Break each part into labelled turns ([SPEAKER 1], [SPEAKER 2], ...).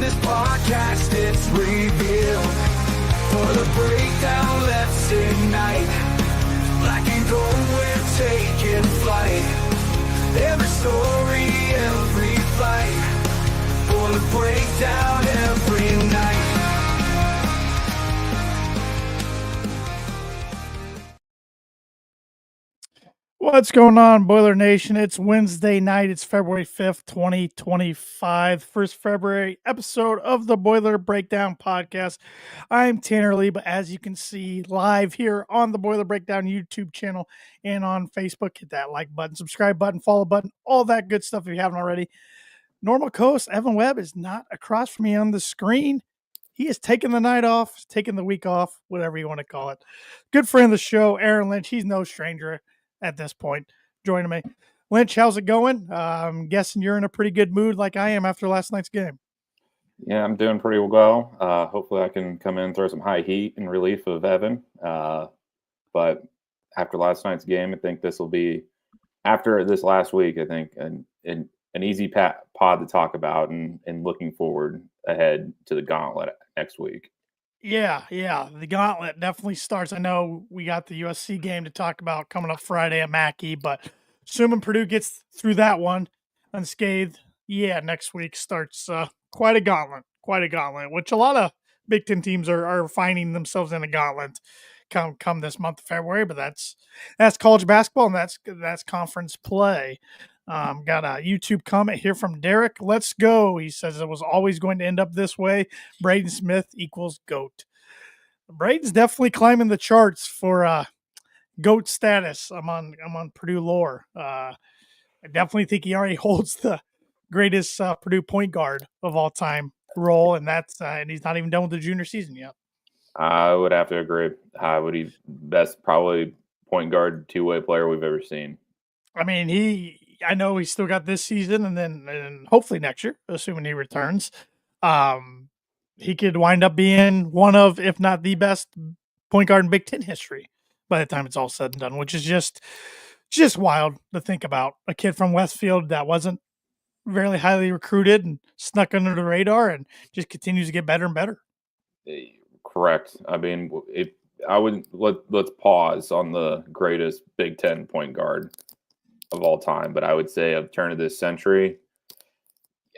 [SPEAKER 1] this podcast, it's revealed. For the breakdown, let's ignite. Black and gold, we're taking flight. Every story, every fight. For the breakdown every night.
[SPEAKER 2] What's going on, Boiler Nation? It's Wednesday night. It's February 5th, 2025. First February episode of the Boiler Breakdown podcast. I'm Tanner Lee, but as you can see live here on the Boiler Breakdown YouTube channel and on Facebook, hit that like button, subscribe button, follow button, all that good stuff if you haven't already. Normal co-host Evan Webb is not across from me on the screen. He is taking the night off, taking the week off, whatever you want to call it. Good friend of the show, Aaron Lynch. He's no stranger at this point, joining me. Lynch, how's it going? I'm guessing you're in a pretty good mood like I am after last night's game.
[SPEAKER 3] Yeah, I'm doing pretty well. Hopefully I can come in and throw some high heat in relief of Evan. But after last night's game, I think this will be, after this last week, I think an easy pod to talk about and looking forward ahead to the gauntlet next week.
[SPEAKER 2] Yeah. The gauntlet definitely starts. I know we got the USC game to talk about coming up Friday at Mackey, but assuming Purdue gets through that one unscathed, next week starts quite a gauntlet, which a lot of Big Ten teams are finding themselves in a gauntlet come this month of February, but that's college basketball and that's conference play. Got a YouTube comment here from Derek. Let's go. He says it was always going to end up this way. Braden Smith equals GOAT. Braden's definitely climbing the charts for GOAT status. I'm on Purdue lore. I definitely think he already holds the greatest Purdue point guard of all time role, and that's and he's not even done with the junior season yet.
[SPEAKER 3] I would have to agree. He best probably point guard two-way player we've ever seen.
[SPEAKER 2] I mean, I know he's still got this season and hopefully next year, assuming he returns. He could wind up being one of, if not the best point guard in Big Ten history by the time it's all said and done, which is just wild to think about. A kid from Westfield that wasn't very highly recruited and snuck under the radar and just continues to get better and better.
[SPEAKER 3] Correct. I mean, let's pause on the greatest Big Ten point guard of all time, but I would say of turn of this century,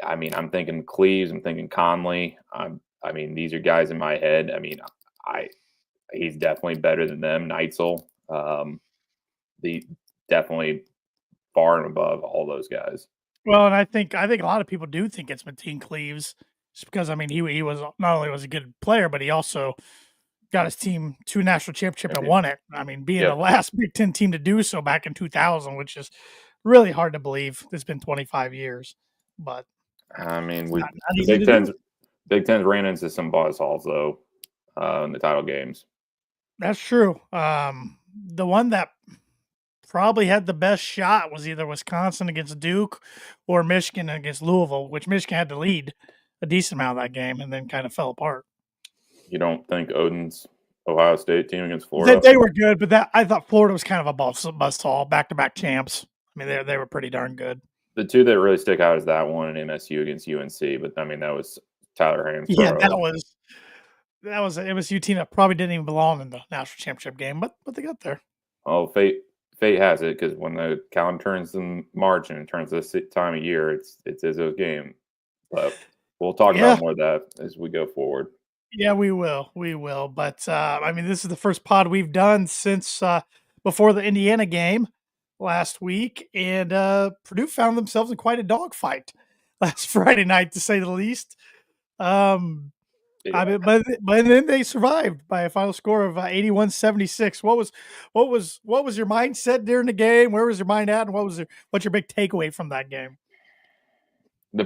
[SPEAKER 3] I mean, I'm thinking Cleaves, I'm thinking Conley. I mean, these are guys in my head. I mean, he's definitely better than them. Neitzel, definitely far and above all those guys.
[SPEAKER 2] Well, and I think a lot of people do think it's Mateen Cleaves, just because I mean he was not only was a good player, but he also got his team to a national championship and won it. I mean, being the last Big Ten team to do so back in 2000, which is really hard to believe. It's been 25 years, but
[SPEAKER 3] I mean, Big Ten's ran into some buzzsaws though in the title games.
[SPEAKER 2] That's true. The one that probably had the best shot was either Wisconsin against Duke or Michigan against Louisville, which Michigan had to lead a decent amount of that game and then kind of fell apart.
[SPEAKER 3] You don't think Oden's Ohio State team against Florida?
[SPEAKER 2] They were good, but I thought Florida was kind of a buzzsaw, back-to-back champs. I mean, they were pretty darn good.
[SPEAKER 3] The two that really stick out is that one and MSU against UNC, but I mean that was Tyler Hansbrough.
[SPEAKER 2] Yeah, that was an MSU team that probably didn't even belong in the national championship game, but they got there.
[SPEAKER 3] Oh, fate has it, because when the calendar turns in March and it turns this time of year, it's Izzo's game. But we'll talk about more of that as we go forward.
[SPEAKER 2] Yeah, we will. But I mean, this is the first pod we've done since before the Indiana game last week, and Purdue found themselves in quite a dogfight last Friday night, to say the least. I mean, but then they survived by a final score of 81-76. What was your mindset during the game? Where was your mind at, and what's your big takeaway from that game?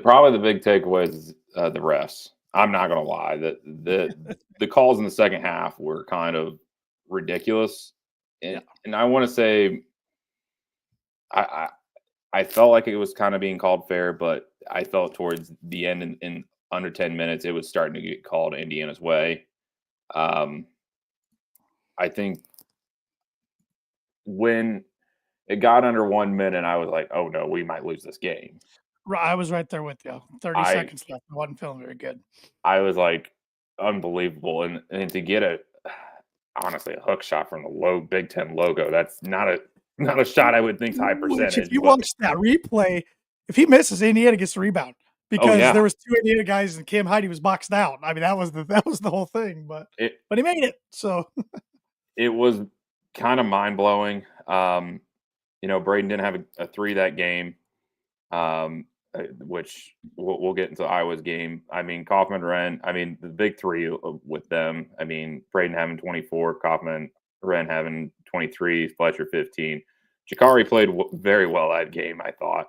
[SPEAKER 3] Probably the big takeaway is the refs. I'm not gonna lie, the calls in the second half were kind of ridiculous, and I want to say I felt like it was kind of being called fair, but I felt towards the end in under 10 minutes it was starting to get called Indiana's way. I think when it got under 1 minute, I was like, oh no, we might lose this game.
[SPEAKER 2] I was right there with you. 30
[SPEAKER 3] I
[SPEAKER 2] seconds left. I wasn't feeling very good.
[SPEAKER 3] I was like, unbelievable, and to get honestly a hook shot from the low Big Ten logo, that's not a shot I would think's high
[SPEAKER 2] Which, if
[SPEAKER 3] percentage,
[SPEAKER 2] you
[SPEAKER 3] but
[SPEAKER 2] watch that replay, if he misses, Indiana gets the rebound
[SPEAKER 3] oh
[SPEAKER 2] because
[SPEAKER 3] yeah,
[SPEAKER 2] there was 2 Indiana guys and Cam Heide was boxed out. I mean, that was the whole thing, but
[SPEAKER 3] it
[SPEAKER 2] he made it. So
[SPEAKER 3] it was kind of mind blowing. Braden didn't have a three that game, which we'll get into Iowa's game. I mean, Kaufman, Wren. I mean, the big three with them. I mean, Braden having 24, Kaufman, Wren having 23, Fletcher 15. Jakari played very well that game, I thought.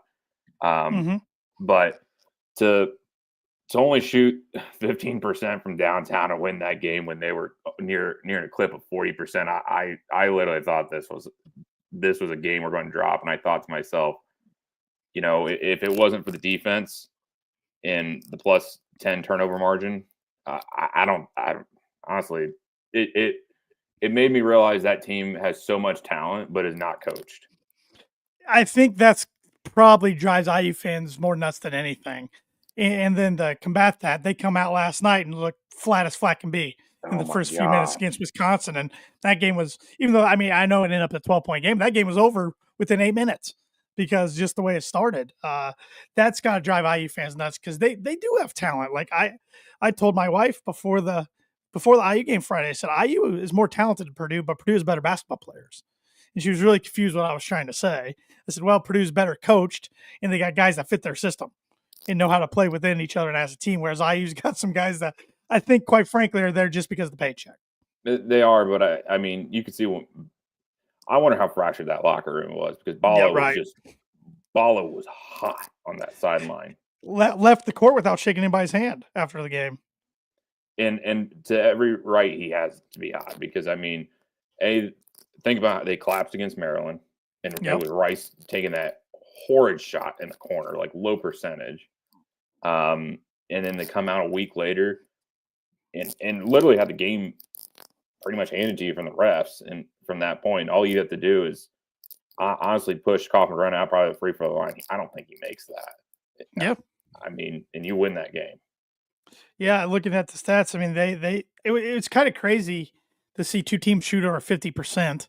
[SPEAKER 2] mhm.
[SPEAKER 3] But to only shoot 15% from downtown and win that game when they were near a clip of 40%, I literally thought this was a game we're going to drop. And I thought to myself, if it wasn't for the defense and the plus 10 turnover margin, I don't honestly, it made me realize that team has so much talent, but is not coached.
[SPEAKER 2] I think that's probably drives IU fans more nuts than anything. And then to combat that, they come out last night and look flat as flat can be in
[SPEAKER 3] Oh
[SPEAKER 2] the
[SPEAKER 3] my
[SPEAKER 2] first few minutes
[SPEAKER 3] God.
[SPEAKER 2] against Wisconsin. And that game was, even though, I mean, I know it ended up a 12-point game, that game was over within 8 minutes because just the way it started. That's got to drive IU fans nuts because they do have talent. Like I told my wife before the IU game Friday, I said, IU is more talented than Purdue, but Purdue is better basketball players. And she was really confused what I was trying to say. I said, well, Purdue's better coached, and they got guys that fit their system and know how to play within each other and as a team, whereas IU's got some guys that I think, quite frankly, are there just because of the paycheck.
[SPEAKER 3] They are, but I mean, you can see I wonder how fractured that locker room was because
[SPEAKER 2] Yeah, right.
[SPEAKER 3] Bala was hot on that sideline.
[SPEAKER 2] Left the court without shaking anybody's hand after the game.
[SPEAKER 3] And to every right he has to be hot because I mean, think about how they collapsed against Maryland, and it was Rice taking that horrid shot in the corner, like low percentage. And then they come out a week later and literally had the game pretty much handed to you from the refs. And from that point, all you have to do is honestly push Kaufman run out probably the free throw line. I don't think he makes that.
[SPEAKER 2] Yeah.
[SPEAKER 3] I mean, and you win that game.
[SPEAKER 2] Yeah, looking at the stats, I mean, it's kind of crazy to see two teams shoot over 50%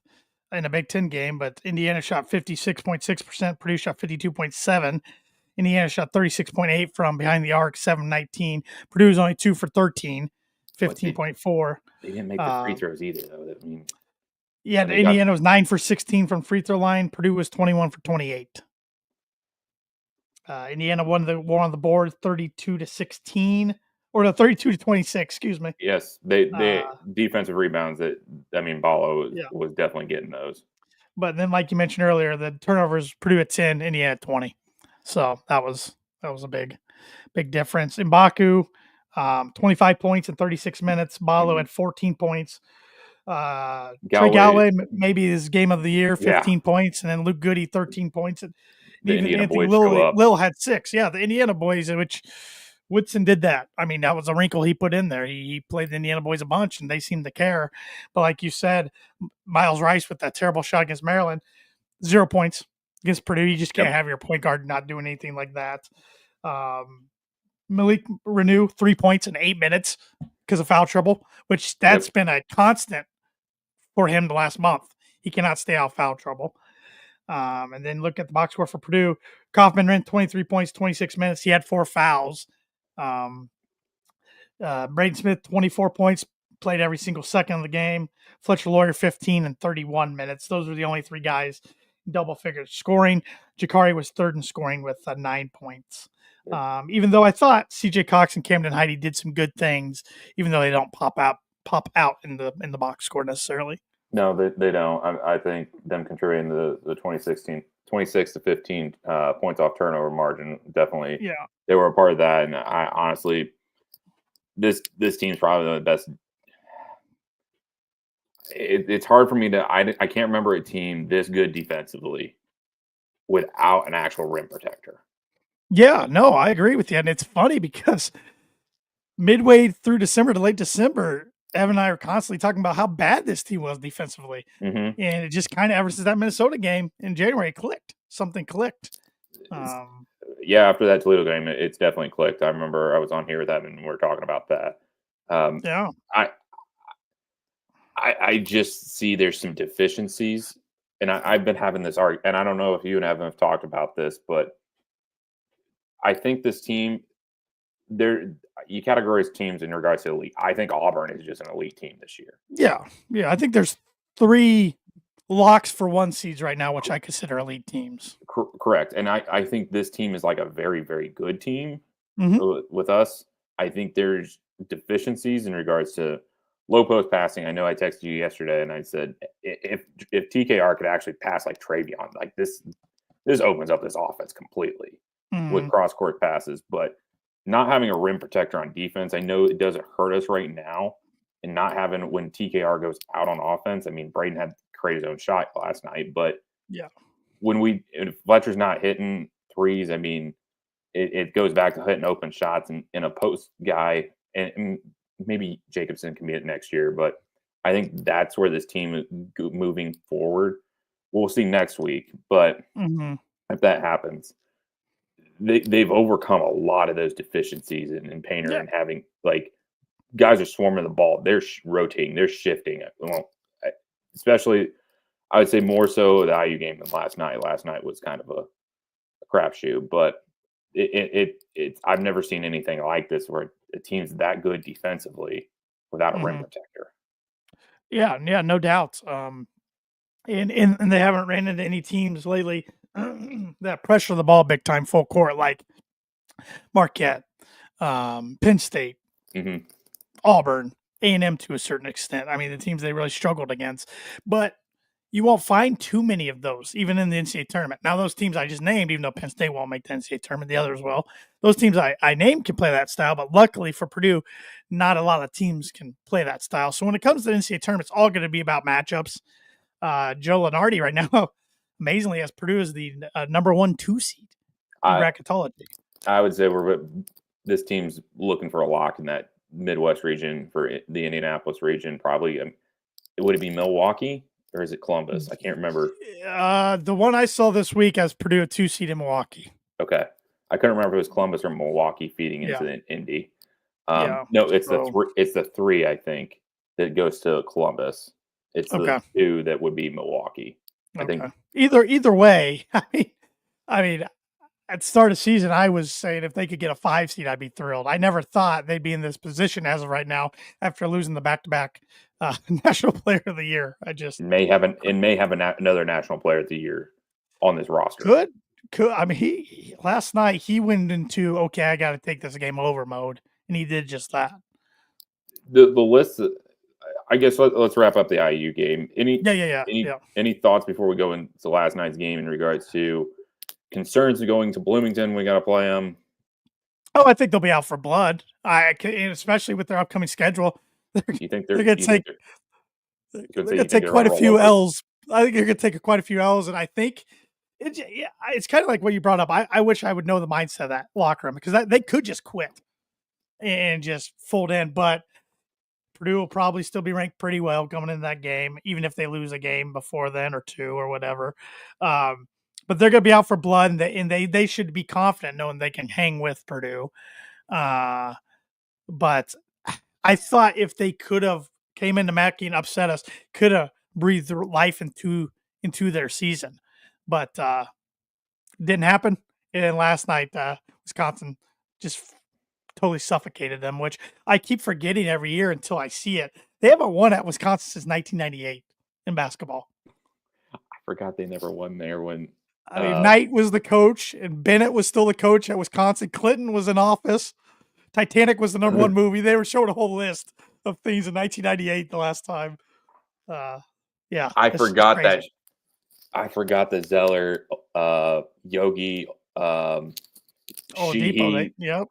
[SPEAKER 2] in a Big Ten game, but Indiana shot 56.6%, Purdue shot 52.7%. Indiana shot 36.8 from behind the arc, 7-19. Purdue was only 2 for 13, 15.4.
[SPEAKER 3] They didn't make the free throws either, though. I mean,
[SPEAKER 2] yeah, Indiana was 9 for 16 from free throw line. Purdue was 21 for 28. Indiana won the board 32-16, or no, 32-26. Excuse me.
[SPEAKER 3] Yes, they defensive rebounds. Bala was definitely getting those.
[SPEAKER 2] But then, like you mentioned earlier, the turnovers, Purdue at 10, Indiana at 20. So that was a big difference. M'Baku, 25 points in 36 minutes. Balo had 14 points. Trey Galloway, maybe his game of the year, 15 points. And then Luke Goody, 13 points. And even Anthony Lil had 6. Yeah, the Indiana boys, which Woodson did that. I mean, that was a wrinkle he put in there. He played the Indiana boys a bunch, and they seemed to care. But like you said, Miles Rice with that terrible shot against Maryland, 0 points. Against Purdue, you just can't have your point guard not doing anything like that. Malik Renew, 3 points in 8 minutes because of foul trouble, which that's been a constant for him the last month. He cannot stay out of foul trouble. And then look at the box score for Purdue. Kaufman ran 23 points, 26 minutes. He had 4 fouls. Braden Smith, 24 points, played every single second of the game. Fletcher Lawyer, 15 and 31 minutes. Those were the only 3 guys double figures scoring. Jakari was third in scoring with 9 points. Even though I thought CJ Cox and Camden Heide did some good things, even though they don't pop out in the box score necessarily.
[SPEAKER 3] No, they don't. I think them contributing the 26 to 15 points off turnover margin, definitely.
[SPEAKER 2] Yeah,
[SPEAKER 3] they were a part of that. And I honestly, this team's probably the best. It's hard for me to. I can't remember a team this good defensively without an actual rim protector.
[SPEAKER 2] Yeah, no, I agree with you. And it's funny because midway through December to late December, Evan and I are constantly talking about how bad this team was defensively.
[SPEAKER 3] Mm-hmm.
[SPEAKER 2] And it just kind of, ever since that Minnesota game in January, clicked. Something clicked.
[SPEAKER 3] yeah, after that Toledo game, it's definitely clicked. I remember I was on here with them and we were talking about that. Um,
[SPEAKER 2] Yeah.
[SPEAKER 3] I, I just see there's some deficiencies, and I've been having this argument, and I don't know if you and Evan have talked about this, but I think this team, there you categorize teams in regards to elite. I think Auburn is just an elite team this year.
[SPEAKER 2] Yeah. Yeah. I think there's 3 locks for 1 seeds right now, which I consider elite teams.
[SPEAKER 3] Correct, and I think this team is like a very very good team
[SPEAKER 2] Mhm.
[SPEAKER 3] with us. I think there's deficiencies in regards to low post passing. I know I texted you yesterday and I said if TKR could actually pass like Travion, like this opens up this offense completely with
[SPEAKER 2] Mhm.
[SPEAKER 3] cross court passes. But not having a rim protector on defense, I know it doesn't hurt us right now, and not having when TKR goes out on offense. I mean, Braden had created his own shot last night, but
[SPEAKER 2] Yeah.
[SPEAKER 3] when if Fletcher's not hitting threes, I mean, it goes back to hitting open shots and a post guy, and maybe Jacobson can be it next year, but I think that's where this team is moving forward. We'll see next week, but
[SPEAKER 2] Mhm.
[SPEAKER 3] if that happens, they've overcome a lot of those deficiencies in Painter
[SPEAKER 2] Yeah.
[SPEAKER 3] and having like guys are swarming the ball, they're rotating, they're shifting. Well, especially I would say more so the IU game than last night. Last night was kind of a crapshoot, but it's I've never seen anything like this where a team's that good defensively without a rim
[SPEAKER 2] Mhm.
[SPEAKER 3] protector.
[SPEAKER 2] Yeah. Yeah. No doubt. And they haven't ran into any teams lately that pressure the ball big time full court like Marquette, Penn State,
[SPEAKER 3] Hmm.
[SPEAKER 2] Auburn, A&M to a certain extent. I mean, the teams they really struggled against, but you won't find too many of those, even in the NCAA tournament. Now, those teams I just named, even though Penn State won't make the NCAA tournament, the others will. Those teams I named can play that style, but luckily for Purdue, not a lot of teams can play that style. So when it comes to the NCAA tournament, it's all going to be about matchups. Joe Lenardi right now, amazingly, has Purdue as the number 1-2 seed in
[SPEAKER 3] I
[SPEAKER 2] bracketology.
[SPEAKER 3] I would say this team's looking for a lock in that Midwest region for the Indianapolis region. Probably would it be Milwaukee or is it Columbus? I can't remember.
[SPEAKER 2] The one I saw this week has Purdue a 2 seed in Milwaukee.
[SPEAKER 3] Okay, I couldn't remember if it was Columbus or Milwaukee feeding into
[SPEAKER 2] Yeah,
[SPEAKER 3] the Indy.
[SPEAKER 2] yeah.
[SPEAKER 3] No, it's the
[SPEAKER 2] So
[SPEAKER 3] three. It's the three. I think that goes to Columbus. It's the
[SPEAKER 2] okay,
[SPEAKER 3] two that would be Milwaukee. I think
[SPEAKER 2] okay. Either way, I mean, at the start of season, I was saying if they could get a 5 seed, I'd be thrilled. I never thought they'd be in this position as of right now after losing the back-to-back National Player of the Year. I just
[SPEAKER 3] may have another national player of the year on this roster.
[SPEAKER 2] could I mean last night he went into okay, I got to take this game over mode, and he did just that.
[SPEAKER 3] The list. I guess let's wrap up the IU game.
[SPEAKER 2] Yeah, yeah, yeah, yeah.
[SPEAKER 3] Any thoughts before we go into last night's game in regards to concerns of going to Bloomington? We got to play them.
[SPEAKER 2] Oh, I think they'll be out for blood. And especially with their upcoming schedule,
[SPEAKER 3] You think
[SPEAKER 2] they're going to take
[SPEAKER 3] they're
[SPEAKER 2] they're
[SPEAKER 3] say
[SPEAKER 2] going to
[SPEAKER 3] you think
[SPEAKER 2] take
[SPEAKER 3] they're
[SPEAKER 2] quite
[SPEAKER 3] gonna
[SPEAKER 2] a
[SPEAKER 3] roll
[SPEAKER 2] few
[SPEAKER 3] over?
[SPEAKER 2] L's. I think they're going to take quite a few L's, and I think it's kind of like what you brought up. I wish I would know the mindset of that locker room because they could just quit and just fold in, but Purdue will probably still be ranked pretty well coming into that game, even if they lose a game before then or 2 or whatever. But they're going to be out for blood, and they should be confident knowing they can hang with Purdue. But I thought if they could have came into Mackey and upset us, could have breathed life into their season, but didn't happen. And last night, Wisconsin just totally suffocated them, which I keep forgetting every year until I see it. They haven't won at Wisconsin since 1998 in basketball.
[SPEAKER 3] I forgot they never won there when.
[SPEAKER 2] I mean, Knight was the coach, and Bennett was still the coach at Wisconsin. Clinton was in office. Titanic was the number 1 movie. They were showing a whole list of things in 1998 the last time. Yeah,
[SPEAKER 3] I
[SPEAKER 2] it's
[SPEAKER 3] forgot
[SPEAKER 2] crazy.
[SPEAKER 3] that. I forgot that Zeller, Yogi,
[SPEAKER 2] Depot.
[SPEAKER 3] Sheehy,
[SPEAKER 2] Yep.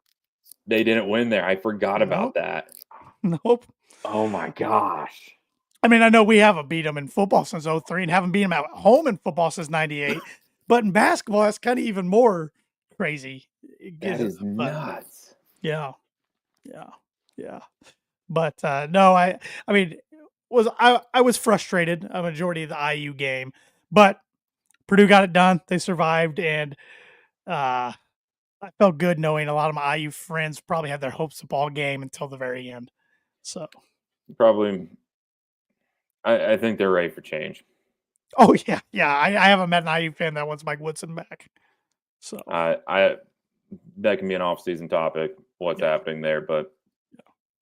[SPEAKER 3] they didn't win there. I forgot about
[SPEAKER 2] Nope.
[SPEAKER 3] that.
[SPEAKER 2] Nope.
[SPEAKER 3] Oh my gosh.
[SPEAKER 2] I mean, I know we haven't beat them in football since 03 and haven't beat them at home in football since 98. But in basketball, that's kind of even more crazy.
[SPEAKER 3] That is
[SPEAKER 2] But
[SPEAKER 3] nuts.
[SPEAKER 2] yeah, yeah, yeah. But no, I mean, I was frustrated a majority of the IU game, but Purdue got it done. They survived, and I felt good knowing a lot of my IU friends probably had their hopes up all game until the very end. So,
[SPEAKER 3] Probably, I think they're ready for change.
[SPEAKER 2] oh yeah. I haven't met an IU fan that wants Mike Woodson back. So,
[SPEAKER 3] I that can be an off-season topic. What's
[SPEAKER 2] yeah,
[SPEAKER 3] happening there, but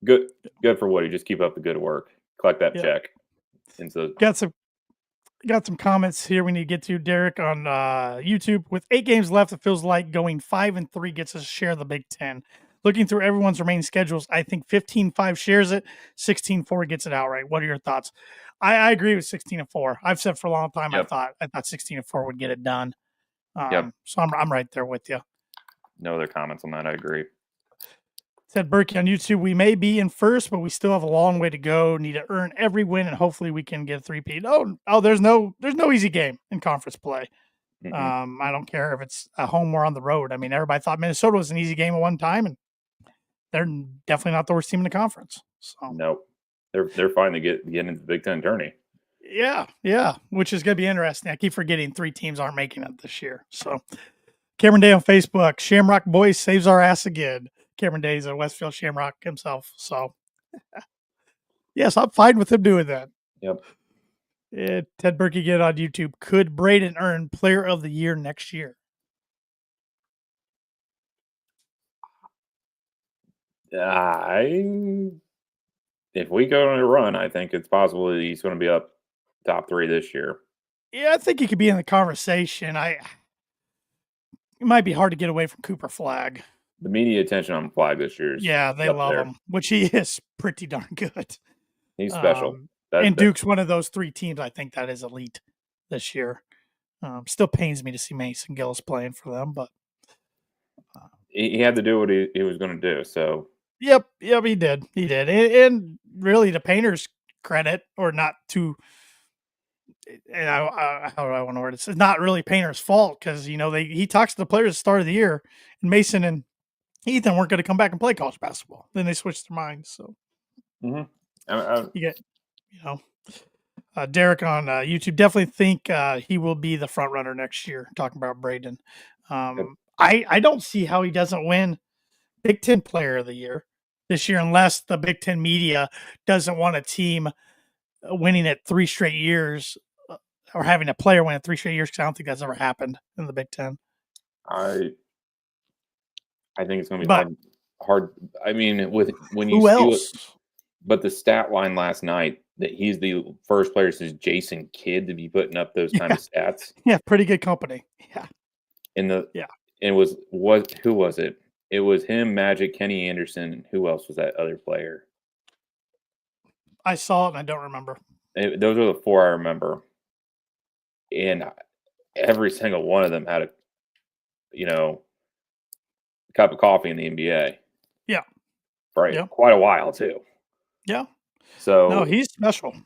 [SPEAKER 3] good for Woody. Just keep up the good work. Collect that
[SPEAKER 2] yeah.
[SPEAKER 3] check. And so,
[SPEAKER 2] Got some comments here we need to get to. Derek on YouTube. With 8 games left, it feels like going 5-3 gets us a share of the Big Ten. Looking through everyone's remaining schedules, I think 15-5 shares it, 16-4 gets it outright. What are your thoughts? I agree with 16-4. I've said for a long time
[SPEAKER 3] Yep.
[SPEAKER 2] I thought 16-4 would get it done.
[SPEAKER 3] Yep.
[SPEAKER 2] So I'm right there with you.
[SPEAKER 3] no other comments on that. I agree.
[SPEAKER 2] Said Berkey on YouTube, we may be in first, but we still have a long way to go. Need to earn every win, and hopefully we can get a three-peat. Oh, there's no easy game in conference play. I don't care if it's a home or on the road. I mean, everybody thought Minnesota was an easy game at one time, and they're definitely not the worst team in the conference. So
[SPEAKER 3] Nope. They're fine to get into the Big Ten tourney.
[SPEAKER 2] yeah, which is going to be interesting. I keep forgetting 3 teams aren't making it this year. So Cameron Day on Facebook, Shamrock Boys saves our ass again. Cameron Day is a Westfield Shamrock himself. So yes, I'm fine with him doing that.
[SPEAKER 3] Yep.
[SPEAKER 2] Ted Berkey again on YouTube. Could Braden earn Player of the Year next year?
[SPEAKER 3] If we go on a run, I think it's possible that he's going to be up top 3 this year.
[SPEAKER 2] Yeah, I think he could be in the conversation. It might be hard to get away from Cooper Flagg.
[SPEAKER 3] The media attention on Flag this year is
[SPEAKER 2] they love
[SPEAKER 3] there.
[SPEAKER 2] him, which he is pretty darn good.
[SPEAKER 3] He's special.
[SPEAKER 2] And Duke's one of those 3 teams I think that is elite this year. Still pains me to see Mason Gillis playing for them, but
[SPEAKER 3] he had to do what he was going to do. So
[SPEAKER 2] yep, he did. And really, to Painter's credit, or not to, how do I want to word it? It's not really Painter's fault because he talks to the players at the start of the year, and Mason and Ethan weren't going to come back and play college basketball. Then they switched their minds. So you get, Derek on YouTube. Definitely think he will be the front runner next year. Talking about Braden, I don't see how he doesn't win Big Ten Player of the Year this year unless the Big Ten media doesn't want a team winning it 3 straight years or having a player win it 3 straight years because I don't think that's ever happened in the Big Ten.
[SPEAKER 3] I think it's going to be hard. I mean, when you
[SPEAKER 2] who else?
[SPEAKER 3] But the stat line last night that he's the first player since Jason Kidd to be putting up those kind of stats.
[SPEAKER 2] Yeah, pretty good company. Yeah.
[SPEAKER 3] And who was it? It was him, Magic, Kenny Anderson, and who else was that other player?
[SPEAKER 2] I saw it and I don't remember.
[SPEAKER 3] Those are the 4 I remember. And every single one of them had a cup of coffee in the NBA.
[SPEAKER 2] Yeah.
[SPEAKER 3] For
[SPEAKER 2] yeah.
[SPEAKER 3] quite a while too.
[SPEAKER 2] Yeah.
[SPEAKER 3] So
[SPEAKER 2] no, he's special.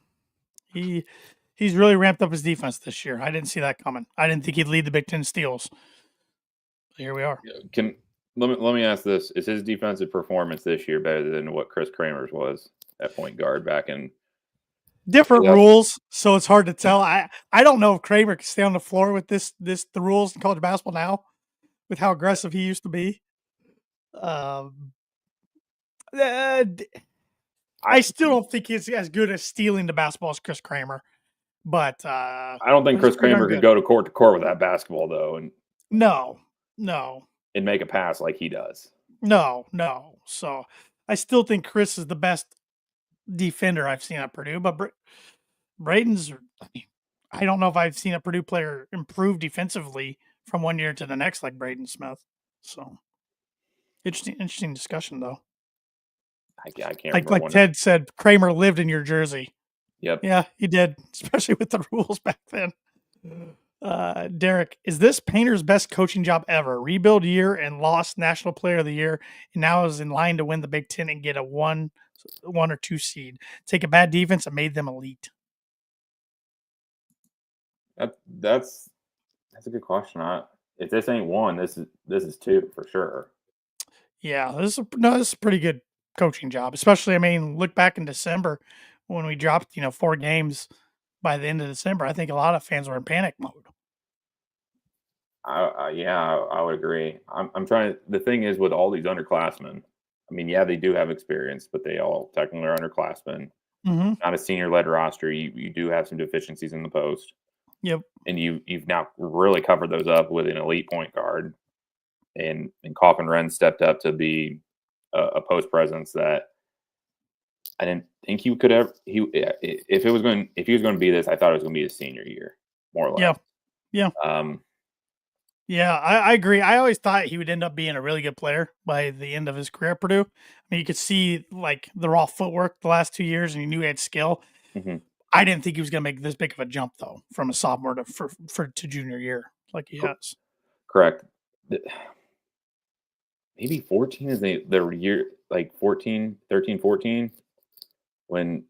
[SPEAKER 2] He's really ramped up his defense this year. I didn't see that coming. I didn't think he'd lead the Big Ten steals. But here we are.
[SPEAKER 3] Let me ask this: is his defensive performance this year better than what Chris Kramer's was at point guard back in?
[SPEAKER 2] Different rules, so it's hard to tell. I don't know if Kramer can stay on the floor with the rules in college basketball now, with how aggressive he used to be. I still don't think he's as good at stealing the basketball as Chris Kramer, but
[SPEAKER 3] I don't think Chris Kramer could go to court with that basketball though, and
[SPEAKER 2] no,
[SPEAKER 3] and make a pass like he does.
[SPEAKER 2] No. So I still think Chris is the best defender I've seen at Purdue, but Braden's. I don't know if I've seen a Purdue player improve defensively from one year to the next like Braden Smith. So interesting discussion though.
[SPEAKER 3] I can't remember.
[SPEAKER 2] Like Ted said, Kramer lived in your jersey.
[SPEAKER 3] Yep.
[SPEAKER 2] Yeah, he did, especially with the rules back then. Derek, is this Painter's best coaching job ever? Rebuild year and lost National Player of the Year, and now is in line to win the Big Ten and get a 1 or 2 seed. Take a bad defense and made them elite.
[SPEAKER 3] That's a good question. If this ain't 1, this is 2 for sure.
[SPEAKER 2] Yeah, this is a pretty good coaching job, especially. I mean, look back in December when we dropped 4 games by the end of December. I think a lot of fans were in panic mode.
[SPEAKER 3] I would agree. I'm trying to. The thing is, with all these underclassmen, I mean, yeah, they do have experience, but they all technically are underclassmen.
[SPEAKER 2] Mm-hmm.
[SPEAKER 3] Not a senior-led roster. You do have some deficiencies in the post,
[SPEAKER 2] Yep.
[SPEAKER 3] and you've now really covered those up with an elite point guard, and Coffin Wren stepped up to be a post presence that I didn't think he could ever. If he was going to be this, I thought it was going to be his senior year, more or
[SPEAKER 2] Yeah.
[SPEAKER 3] less.
[SPEAKER 2] Yeah. Yeah, I agree. I always thought he would end up being a really good player by the end of his career at Purdue. I mean, you could see like the raw footwork the last 2 years, and you knew he had skill.
[SPEAKER 3] Mm-hmm.
[SPEAKER 2] I didn't think he was going to make this big of a jump though, from a sophomore to junior year, like he has.
[SPEAKER 3] Correct. Maybe 14 is the year, like 14, 13, 14, when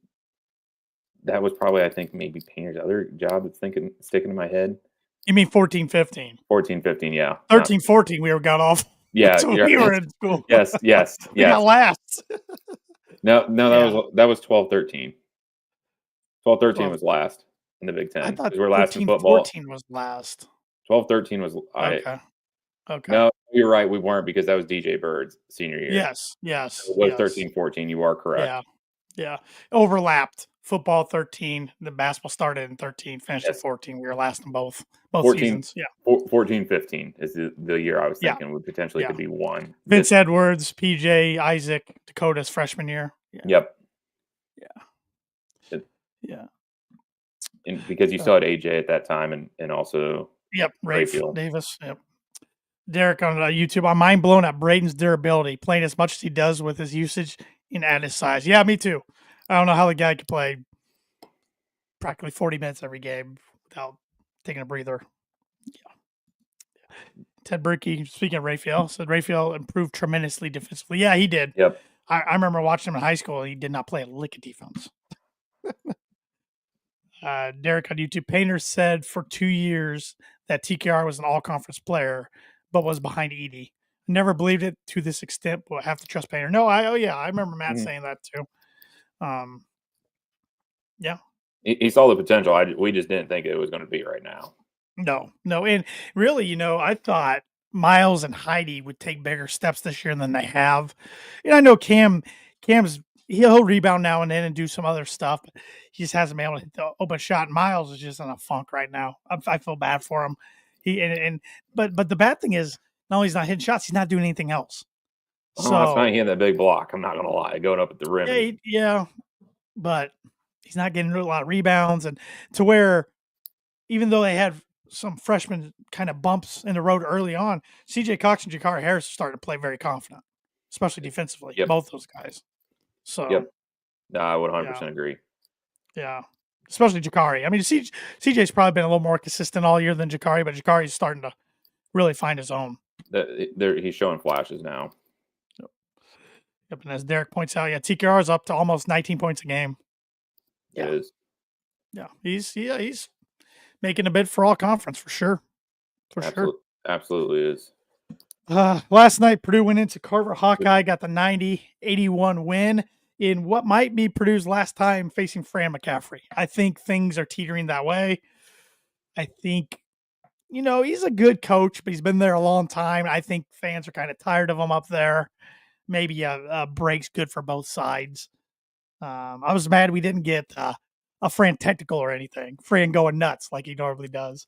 [SPEAKER 3] that was probably, I think, maybe Painter's other job that's sticking in my head.
[SPEAKER 2] You mean 14, 15?
[SPEAKER 3] 14, 15, yeah.
[SPEAKER 2] 13, 14, we were got off.
[SPEAKER 3] Yeah,
[SPEAKER 2] So we were in school.
[SPEAKER 3] Yes.
[SPEAKER 2] We got last.
[SPEAKER 3] No, that was 12, 13. 12, 13
[SPEAKER 2] Well,
[SPEAKER 3] was last in the Big Ten.
[SPEAKER 2] I thought
[SPEAKER 3] We're last
[SPEAKER 2] 13,
[SPEAKER 3] in football.
[SPEAKER 2] 14 was last.
[SPEAKER 3] 12, 13 was
[SPEAKER 2] Okay.
[SPEAKER 3] No, you're right. We weren't, because that was DJ Bird's senior year.
[SPEAKER 2] Yes.
[SPEAKER 3] It was 13, 14. You are correct.
[SPEAKER 2] Yeah. Overlapped. Football 13. The basketball started in 13, finished at 14. We were last in both 14, seasons. Yeah.
[SPEAKER 3] 14, 15 is the year I was thinking would potentially could be one.
[SPEAKER 2] Vince Edwards, PJ, Isaac, Dakota's freshman year. Yeah.
[SPEAKER 3] Yep.
[SPEAKER 2] Yeah.
[SPEAKER 3] And because you still had AJ at that time, and also
[SPEAKER 2] Rafe Davis. Yep. Derek on YouTube, I'm mind blown at Braden's durability, playing as much as he does with his usage and at his size. Yeah, me too. I don't know how the guy could play practically 40 minutes every game without taking a breather. Yeah. Ted Berkey, speaking of Raphael, said Raphael improved tremendously defensively. Yeah, he did.
[SPEAKER 3] Yep.
[SPEAKER 2] I remember watching him in high school. He did not play a lick of defense. Derek on YouTube, Painter said for 2 years that TKR was an all-conference player, but was behind Edey. Never believed it to this extent, but I have to trust Painter. No, I remember Matt saying that too. Yeah.
[SPEAKER 3] He saw the potential. We just didn't think it was going to be right now.
[SPEAKER 2] No. And really, I thought Miles and Heidi would take bigger steps this year than they have. And I know Cam's he'll rebound now and then and do some other stuff, but he just hasn't been able to hit the open shot. Miles is just in a funk right now. I feel bad for him. But the bad thing is, not only he's not hitting shots, he's not doing anything else.
[SPEAKER 3] So that's fine. He had that big block. I'm not going to lie, going up at the rim.
[SPEAKER 2] Yeah, but he's not getting a lot of rebounds, and to where even though they had some freshmen kind of bumps in the road early on, CJ Cox and Jakari Harris are starting to play very confident, especially defensively.
[SPEAKER 3] Yep.
[SPEAKER 2] Both those guys. So
[SPEAKER 3] no, I would 100% agree.
[SPEAKER 2] Yeah, especially Jakari. I mean, CJ's probably been a little more consistent all year than Jakari, but Jakari's starting to really find his own.
[SPEAKER 3] He's showing flashes now.
[SPEAKER 2] Yep, and as Derek points out, TKR is up to almost 19 points a game.
[SPEAKER 3] It is.
[SPEAKER 2] Yeah, he's making a bid for all conference for sure. Sure.
[SPEAKER 3] Absolutely is.
[SPEAKER 2] Last night, Purdue went into Carver Hawkeye, got the 90-81 win in what might be Purdue's last time facing Fran McCaffrey. I think things are teetering that way. I think, he's a good coach, but he's been there a long time. I think fans are kind of tired of him up there. Maybe a break's good for both sides. I was mad we didn't get a Fran technical or anything. Fran going nuts like he normally does.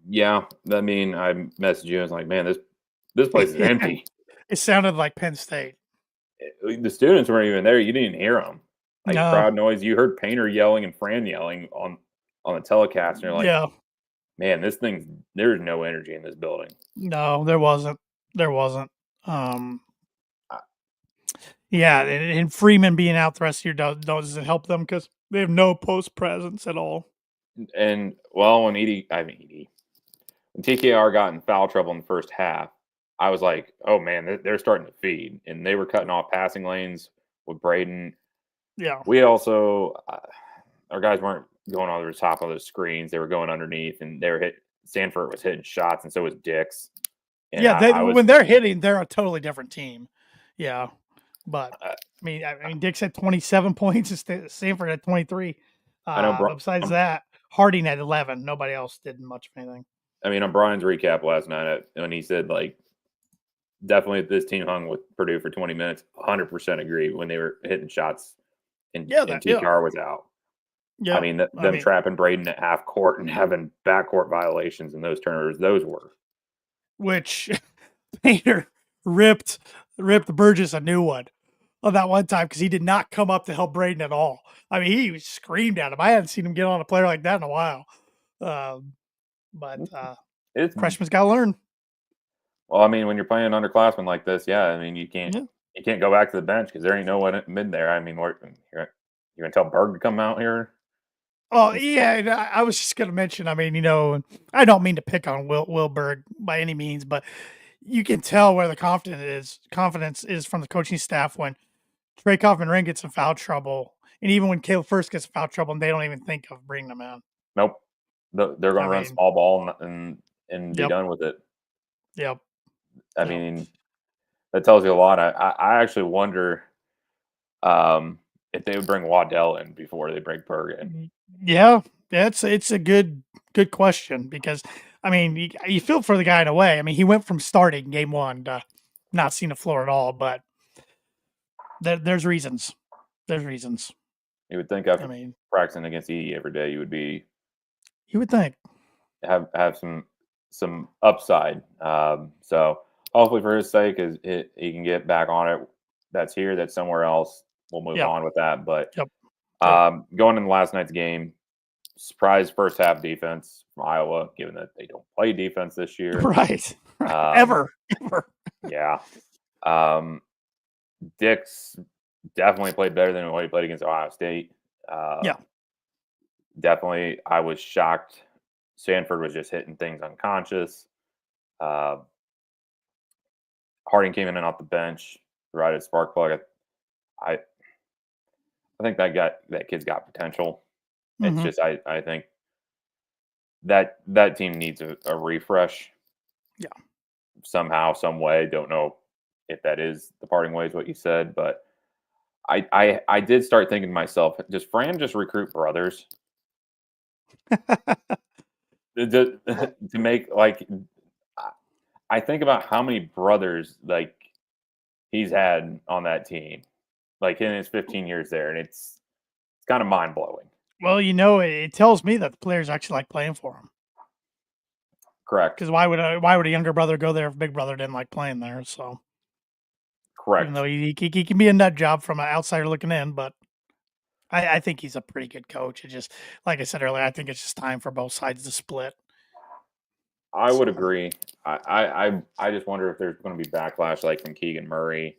[SPEAKER 3] Yeah, I mean, I messaged you. I was like, man, this place is empty.
[SPEAKER 2] It sounded like Penn State.
[SPEAKER 3] The students weren't even there. You didn't even hear them. Like crowd noise. You heard Painter yelling and Fran yelling on the telecast, and you're like, man, there's no energy in this building.
[SPEAKER 2] No, there wasn't. And Freeman being out the rest of the year doesn't help them because they have no post presence at all.
[SPEAKER 3] And when when TKR got in foul trouble in the first half, I was like, oh man, they're starting to feed, and they were cutting off passing lanes with Braden.
[SPEAKER 2] Yeah,
[SPEAKER 3] we also our guys weren't going over the top of the screens; they were going underneath, and they were Sanford was hitting shots, and so was Dix. And
[SPEAKER 2] when they're hitting, they're a totally different team. Yeah, but I mean, Dix had 27 points, and Sanford had 23.
[SPEAKER 3] I know.
[SPEAKER 2] Besides that, Harding at 11. Nobody else did much of anything.
[SPEAKER 3] I mean, on Brian's recap last night, when he said, like, definitely this team hung with Purdue for 20 minutes, 100% agree when they were hitting shots and TKR was out.
[SPEAKER 2] Yeah.
[SPEAKER 3] I mean, them trapping Braden at half court and having backcourt violations and those turnovers, those were.
[SPEAKER 2] Which Painter ripped Burgess a new one on that one time because he did not come up to help Braden at all. I mean, he screamed at him. I hadn't seen him get on a player like that in a while. But freshman's got to learn.
[SPEAKER 3] Well, I mean, when you're playing underclassmen like this, yeah, I mean, you can't go back to the bench because there ain't no one mid there. I mean, you're gonna tell Berg to come out here?
[SPEAKER 2] Oh yeah, I was just gonna mention. I mean, I don't mean to pick on Will Berg by any means, but you can tell where the confidence is from the coaching staff when Trey Kaufman-Ring gets in foul trouble, and even when Caleb First gets in foul trouble, and they don't even think of bringing them in.
[SPEAKER 3] Nope, they're going to run small ball and be done with it.
[SPEAKER 2] Yep.
[SPEAKER 3] I mean, that tells you a lot. I actually wonder if they would bring Waddell in before they bring Berg in.
[SPEAKER 2] Yeah, it's a good question because I mean you feel for the guy in a way. I mean he went from starting game one to not seeing the floor at all, but there's reasons. There's reasons.
[SPEAKER 3] You would think after practicing against EE every day, you would be.
[SPEAKER 2] You would think
[SPEAKER 3] have some upside. So hopefully for his sake, he can get back on it. That's here. That's somewhere else. We'll move on with that. But going into last night's game, surprise first half defense from Iowa, given that they don't play defense this year.
[SPEAKER 2] Right. Ever.
[SPEAKER 3] Yeah. Dix definitely played better than what he played against Ohio State. Definitely. I was shocked. Sanford was just hitting things unconscious. Harding came in and off the bench, right at spark plug. I think that kid's got potential. It's just I think that team needs a refresh.
[SPEAKER 2] Yeah.
[SPEAKER 3] Somehow, some way. Don't know if that is the parting ways what you said, but I did start thinking to myself, does Fran just recruit brothers? to make I think about how many brothers he's had on that team, in his 15 years there, and it's kind of mind blowing.
[SPEAKER 2] Well, it tells me that the players actually like playing for him.
[SPEAKER 3] Correct.
[SPEAKER 2] Because why would a younger brother go there if big brother didn't like playing there? So
[SPEAKER 3] correct.
[SPEAKER 2] Even though he can be a nut job from an outsider looking in, but I think he's a pretty good coach. It just, like I said earlier, I think it's just time for both sides to split.
[SPEAKER 3] I would agree. I just wonder if there's going to be backlash from Keegan Murray,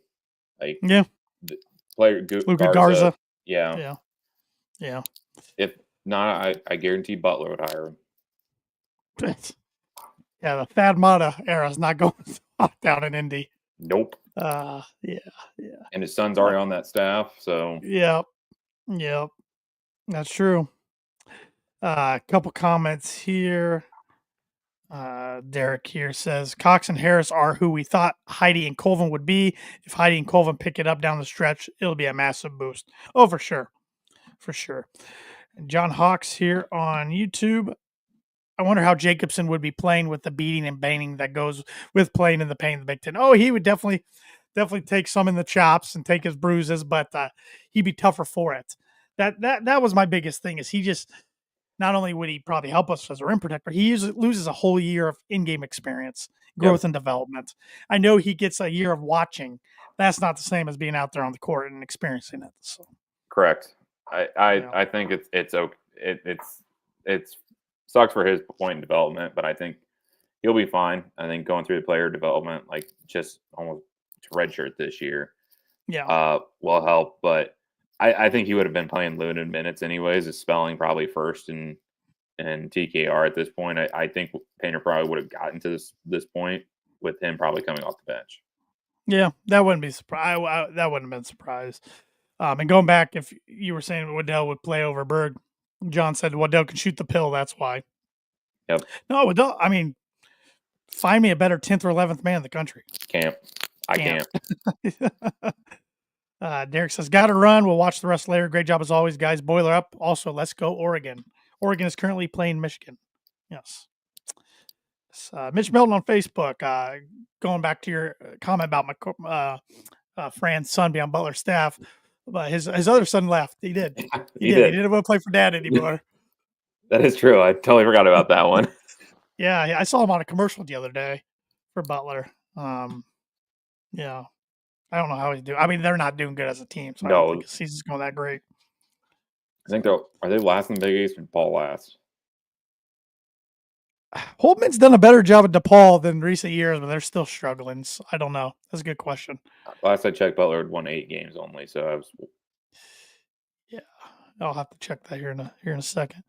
[SPEAKER 3] player
[SPEAKER 2] Luka Garza.
[SPEAKER 3] Yeah. If not, I guarantee Butler would hire him.
[SPEAKER 2] Yeah, the Thad Matta era is not going down in Indy.
[SPEAKER 3] Nope.
[SPEAKER 2] Yeah.
[SPEAKER 3] And his son's already on that staff, so.
[SPEAKER 2] Yep. That's true. A couple comments here. Derek here says Cox and Harris are who we thought Heidi and Colvin would be. If Heidi and Colvin pick it up down the stretch, it'll be a massive boost. Oh, for sure. And John Hawks here on YouTube. I wonder how Jacobson would be playing with the beating and banging that goes with playing in the paint of the Big Ten. Oh, he would definitely take some in the chops and take his bruises, but he'd be tougher for it. That was my biggest thing. Is he just not only would he probably help us as a rim protector, he loses a whole year of in-game experience, growth and development. I know he gets a year of watching. That's not the same as being out there on the court and experiencing it. So
[SPEAKER 3] correct. I think it's okay. It's sucks for his point in development, but I think he'll be fine. I think going through the player development, just almost to redshirt this year, will help. But I think he would have been playing limited minutes anyways. His spelling probably first and TKR at this point. I think Painter probably would have gotten to this point with him probably coming off the bench.
[SPEAKER 2] Yeah, that wouldn't be surprised. That wouldn't have been surprised. And going back, if you were saying Waddell would play over Berg, John said Waddell can shoot the pill. That's why.
[SPEAKER 3] Yep.
[SPEAKER 2] No, Waddell. I mean, find me a better 10th or 11th man in the country.
[SPEAKER 3] I can't.
[SPEAKER 2] Derek says, got to run. We'll watch the rest later. Great job as always, guys. Boiler up. Also, let's go Oregon. Oregon is currently playing Michigan. Yes. Mitch Melton on Facebook, going back to your comment about my Fran's son being on Butler's staff, but his other son left. He did. He did. He didn't want to play for dad anymore.
[SPEAKER 3] That is true. I totally forgot about that one.
[SPEAKER 2] Yeah, I saw him on a commercial the other day for Butler. Yeah, I don't know how he's doing. I mean, they're not doing good as a team, so I don't think his season's going that great.
[SPEAKER 3] I think are they last in the Big East or Paul last?
[SPEAKER 2] Holtman's done a better job at DePaul than recent years, but they're still struggling. So I don't know. That's a good question.
[SPEAKER 3] Last I checked, Butler had won 8 games only, so I was.
[SPEAKER 2] Yeah, I'll have to check that here in a second.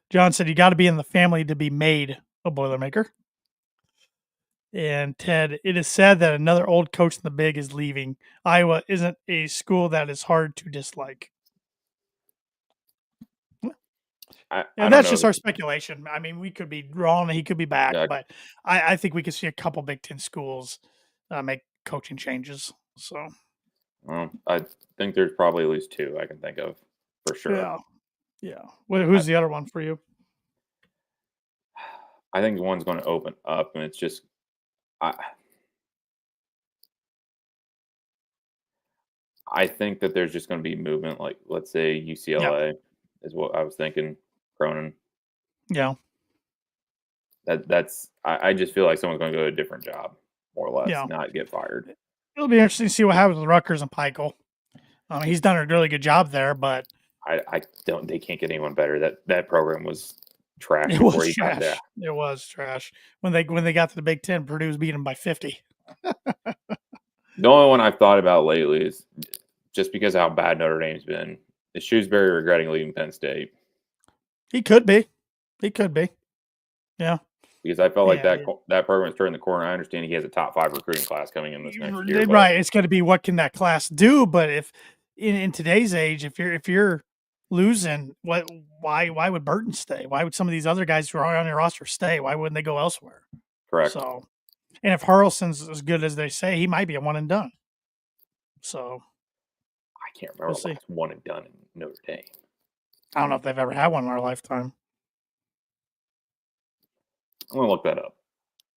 [SPEAKER 2] John said you got to be in the family to be made a Boilermaker. And Ted, it is sad that another old coach in the Big is leaving. Iowa isn't a school that is hard to dislike. And that's just our speculation. I mean, we could be wrong. He could be back, but I think we could see a couple Big Ten schools make coaching changes. So,
[SPEAKER 3] I think there's probably at least 2 I can think of for sure.
[SPEAKER 2] Yeah. Who's the other one for you?
[SPEAKER 3] I think one's going to open up, and it's just I think that there's just going to be movement. Like, let's say UCLA is what I was thinking. Cronin.
[SPEAKER 2] Yeah.
[SPEAKER 3] I just feel like someone's going to go to a different job, more or less, not get fired.
[SPEAKER 2] It'll be interesting to see what happens with Rutgers and Peichel. He's done a really good job there, but
[SPEAKER 3] I don't. They can't get anyone better. That program was trash.
[SPEAKER 2] It was trash. It was trash. When they got to the Big Ten, Purdue was beating them by 50.
[SPEAKER 3] The only one I've thought about lately is just because of how bad Notre Dame's been. Is Shrewsbury regretting leaving Penn State?
[SPEAKER 2] He could be. Yeah.
[SPEAKER 3] Because I felt like that program is turning the corner. I understand he has a top 5 recruiting class coming in this next year.
[SPEAKER 2] Right. It's going to be what can that class do? But if in today's age, if you're losing, why would Burton stay? Why would some of these other guys who are on your roster stay? Why wouldn't they go elsewhere?
[SPEAKER 3] Correct.
[SPEAKER 2] So, and if Harrelson's as good as they say, he might be a one and done. So,
[SPEAKER 3] I can't remember the last one and done in Notre Dame.
[SPEAKER 2] I don't know if they've ever had one in our lifetime.
[SPEAKER 3] I'm gonna look that up.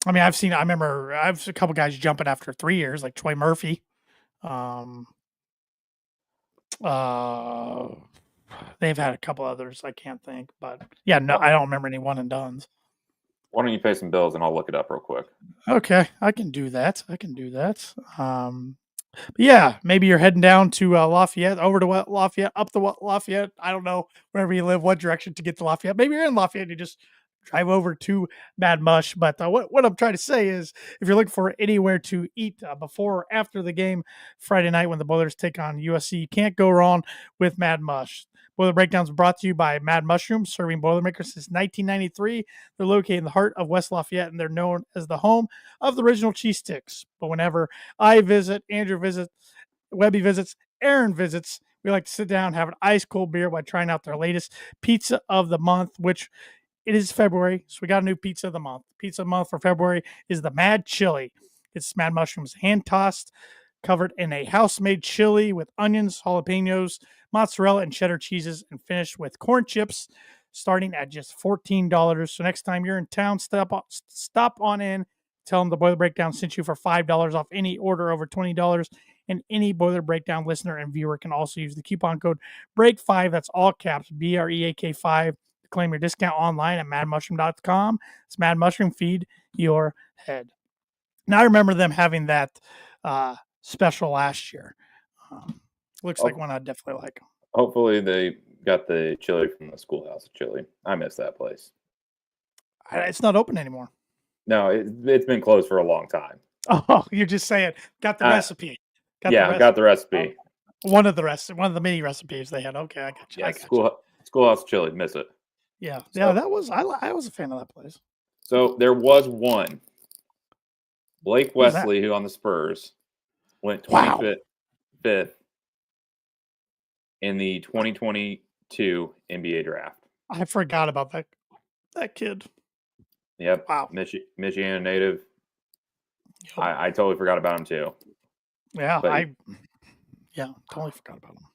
[SPEAKER 2] I mean, I remember I've a couple guys jumping after 3 years, like Troy Murphy. They've had a couple others I can't think, but yeah, no, I don't remember any one and dones.
[SPEAKER 3] Why don't you pay some bills and I'll look it up real quick?
[SPEAKER 2] Okay, I can do that. But yeah, maybe you're heading down to Lafayette, over to Lafayette, up to Lafayette. I don't know wherever you live, what direction to get to Lafayette. Maybe you're in Lafayette and you just drive over to Mad Mush. But what I'm trying to say is if you're looking for anywhere to eat before or after the game Friday night when the Boilers take on USC, you can't go wrong with Mad Mush. Boiler Breakdowns brought to you by Mad Mushroom, serving Boilermakers since 1993. They're located in the heart of West Lafayette, and they're known as the home of the original cheese sticks. But whenever I visit, Andrew visits, Webby visits, Aaron visits, we like to sit down, have an ice cold beer while trying out their latest pizza of the month, which it is February, so we got a new pizza of the month. Pizza of the month for February is the Mad Chili. It's Mad Mushrooms hand-tossed, covered in a house-made chili with onions, jalapenos, mozzarella, and cheddar cheeses, and finished with corn chips, starting at just $14. So next time you're in town, stop on in. Tell them the Boiler Breakdown sent you for $5 off any order over $20. And any Boiler Breakdown listener and viewer can also use the coupon code BREAK5, that's all caps, BREAK5, to claim your discount online at madmushroom.com. It's Mad Mushroom, feed your head. Now I remember them having that special last year. Looks like one I'd definitely like.
[SPEAKER 3] Hopefully they got the chili from the Schoolhouse Chili. I miss that place.
[SPEAKER 2] It's not open anymore.
[SPEAKER 3] No, it's been closed for a long time.
[SPEAKER 2] Oh, you're just saying, got the recipe.
[SPEAKER 3] Got the recipe.
[SPEAKER 2] One of the many recipes they had. Okay, I got you.
[SPEAKER 3] Yeah, Schoolhouse Chili, miss it.
[SPEAKER 2] Yeah, that was I was a fan of that place.
[SPEAKER 3] So there was one. Blake Wesley, who on the Spurs went 25th in the 2022 NBA draft.
[SPEAKER 2] I forgot about that kid.
[SPEAKER 3] Yep.
[SPEAKER 2] Wow.
[SPEAKER 3] Michigan native.
[SPEAKER 2] Yep.
[SPEAKER 3] I totally forgot about him too.
[SPEAKER 2] Yeah, totally forgot about him.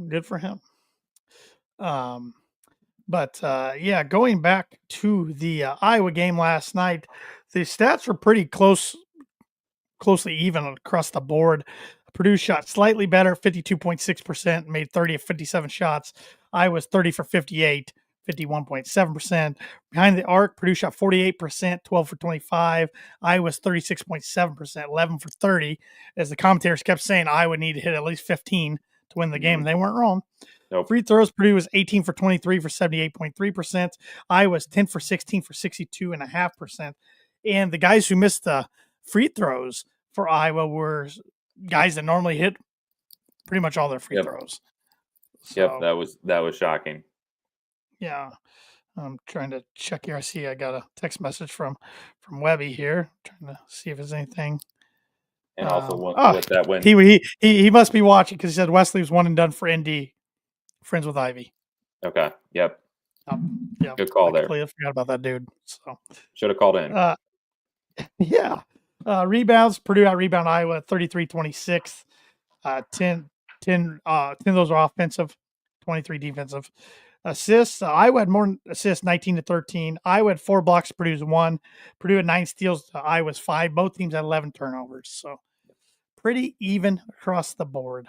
[SPEAKER 2] Good for him. But yeah, going back to the Iowa game last night, the stats were pretty closely even across the board. Purdue shot slightly better, 52.6%, made 30 of 57 shots. Iowa's 30 for 58, 51.7%. Behind the arc, Purdue shot 48%, 12 for 25. Iowa's 36.7%, 11 for 30. As the commentators kept saying, Iowa needed to hit at least 15 to win the game. They weren't wrong.
[SPEAKER 3] Nope.
[SPEAKER 2] Free throws, Purdue was 18 for 23 for 78.3%. Iowa's 10 for 16 for 62.5%. And the guys who missed the free throws for Iowa were guys that normally hit pretty much all their free throws.
[SPEAKER 3] So, that was shocking.
[SPEAKER 2] Yeah. I'm trying to check here. I see I got a text message from Webby here. Trying to see if there's anything.
[SPEAKER 3] And also with that win.
[SPEAKER 2] He must be watching because he said Wesley was one and done for ND. Friends with Ivy.
[SPEAKER 3] Okay. Yep.
[SPEAKER 2] Yeah.
[SPEAKER 3] Good call there.
[SPEAKER 2] I forgot about that dude. So
[SPEAKER 3] should have called in.
[SPEAKER 2] Yeah. Rebounds, Purdue out rebound Iowa 33-26. 10 of those are offensive, 23 defensive. Assists, Iowa had more assists, 19-13. Iowa had 4 blocks, Purdue's 1. Purdue had 9 steals, Iowa's 5. Both teams had 11 turnovers. So pretty even across the board.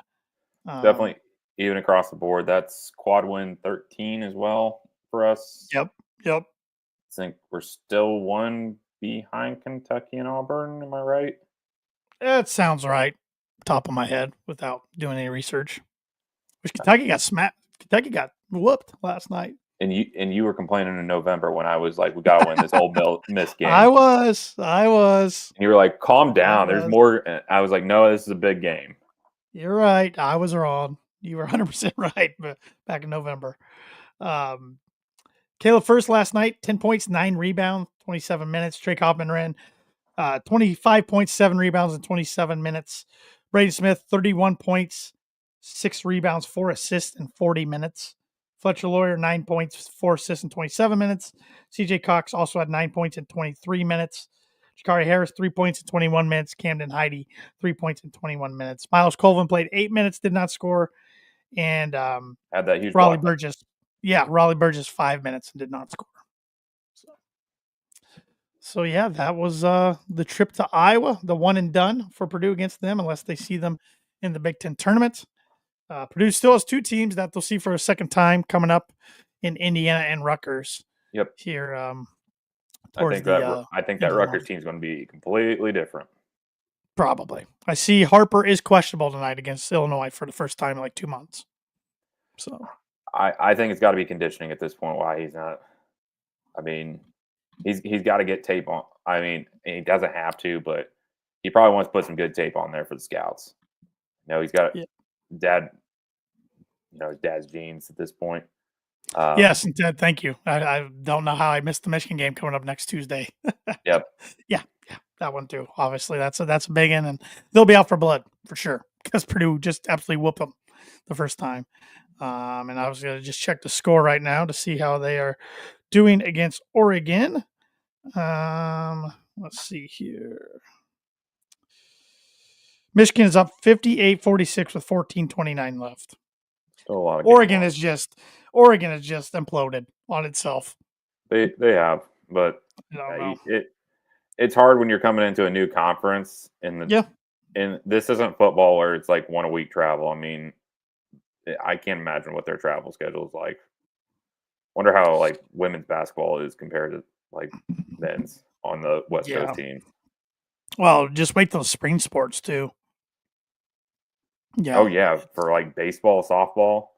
[SPEAKER 3] Definitely even across the board. That's quad win 13 as well for us.
[SPEAKER 2] Yep.
[SPEAKER 3] I think we're still 1 behind Kentucky and Auburn. Am I right?
[SPEAKER 2] That sounds right. Top of my head without doing any research. Which Kentucky got smacked. Kentucky got whooped last night.
[SPEAKER 3] And you were complaining in November when I was like, we got to win this Ole Miss game.
[SPEAKER 2] I was.
[SPEAKER 3] And you were like, calm down. There's more. And I was like, no, this is a big game.
[SPEAKER 2] You're right. I was wrong. You were 100% right back in November. Caleb First last night, 10 points, 9 rebounds, 27 minutes. Drake Hoffman ran 25 points, 7 rebounds in 27 minutes. Braden Smith, 31 points, 6 rebounds, 4 assists in 40 minutes. Fletcher Lawyer, 9 points, 4 assists in 27 minutes. CJ Cox also had 9 points in 23 minutes. Jakari Harris, 3 points in 21 minutes. Camden Heide, 3 points in 21 minutes. Miles Colvin played 8 minutes, did not score. And
[SPEAKER 3] had that huge
[SPEAKER 2] Raleigh
[SPEAKER 3] block.
[SPEAKER 2] Burgess. Yeah, Raleigh Burgess 5 minutes and did not score. So yeah, that was the trip to Iowa, the one and done for Purdue against them, unless they see them in the Big Ten tournament. Purdue still has 2 teams that they'll see for a second time coming up in Indiana and Rutgers.
[SPEAKER 3] Yep.
[SPEAKER 2] Here,
[SPEAKER 3] I think that Rutgers team is going to be completely different.
[SPEAKER 2] Probably. I see Harper is questionable tonight against Illinois for the first time in like 2 months. So
[SPEAKER 3] I think it's got to be conditioning at this point. Why he's not? I mean, he's got to get tape on. I mean, he doesn't have to, but he probably wants to put some good tape on there for the scouts. He's got dad. His dad's genes at this point.
[SPEAKER 2] Yes, Ted, thank you. I don't know how I missed the Michigan game coming up next Tuesday.
[SPEAKER 3] Yep.
[SPEAKER 2] Yeah, that one too. Obviously, that's a big one, and they'll be out for blood for sure because Purdue just absolutely whooped them the first time. And I was going to just check the score right now to see how they are doing against Oregon. Let's see here. Michigan is up 58-46 with 14:29 left.
[SPEAKER 3] Still a lot of
[SPEAKER 2] Oregon is just imploded on itself.
[SPEAKER 3] They have, but it's hard when you're coming into a new conference and this isn't football where it's like 1 a week travel. I mean, I can't imagine what their travel schedule is like. Wonder how like women's basketball is compared to like men's on the West Coast team.
[SPEAKER 2] Well, just wait till the spring sports too. Yeah.
[SPEAKER 3] Oh yeah, for like baseball, softball,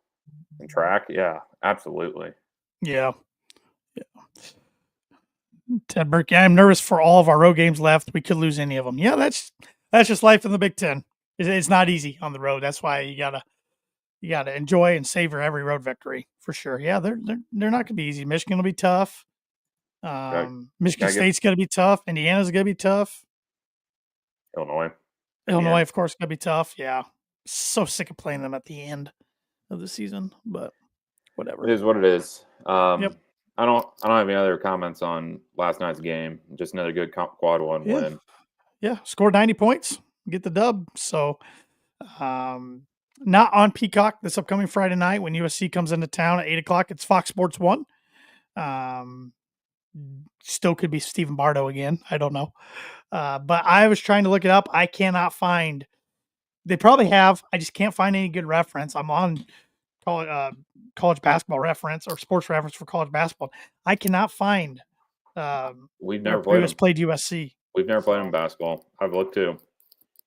[SPEAKER 3] and track. Yeah, absolutely.
[SPEAKER 2] Yeah. Ted Burke, I'm nervous for all of our road games left. We could lose any of them. Yeah, that's just life in the Big Ten. It's not easy on the road. That's why you gotta enjoy and savor every road victory for sure. Yeah, they're not gonna be easy. Michigan will be tough. Michigan State's gonna be tough. Indiana's gonna be tough.
[SPEAKER 3] Illinois,
[SPEAKER 2] of course, gonna be tough. Yeah, so sick of playing them at the end of the season, but whatever.
[SPEAKER 3] It is what it is.
[SPEAKER 2] Yep.
[SPEAKER 3] I don't have any other comments on last night's game. Just another good quad one win.
[SPEAKER 2] Yeah, scored 90 points, get the dub. So, Not on Peacock this upcoming Friday night when USC comes into town at 8:00. It's Fox Sports 1. Um, Still could be Stephen Bardo again. I don't know. But I was trying to look it up. I cannot find. They probably have. I just can't find any good reference. I'm on college basketball reference or sports reference for college basketball. I cannot find
[SPEAKER 3] We've
[SPEAKER 2] where
[SPEAKER 3] never
[SPEAKER 2] Purdue
[SPEAKER 3] played
[SPEAKER 2] has
[SPEAKER 3] them.
[SPEAKER 2] played USC.
[SPEAKER 3] We've never played them
[SPEAKER 2] So,
[SPEAKER 3] in basketball. I've looked too.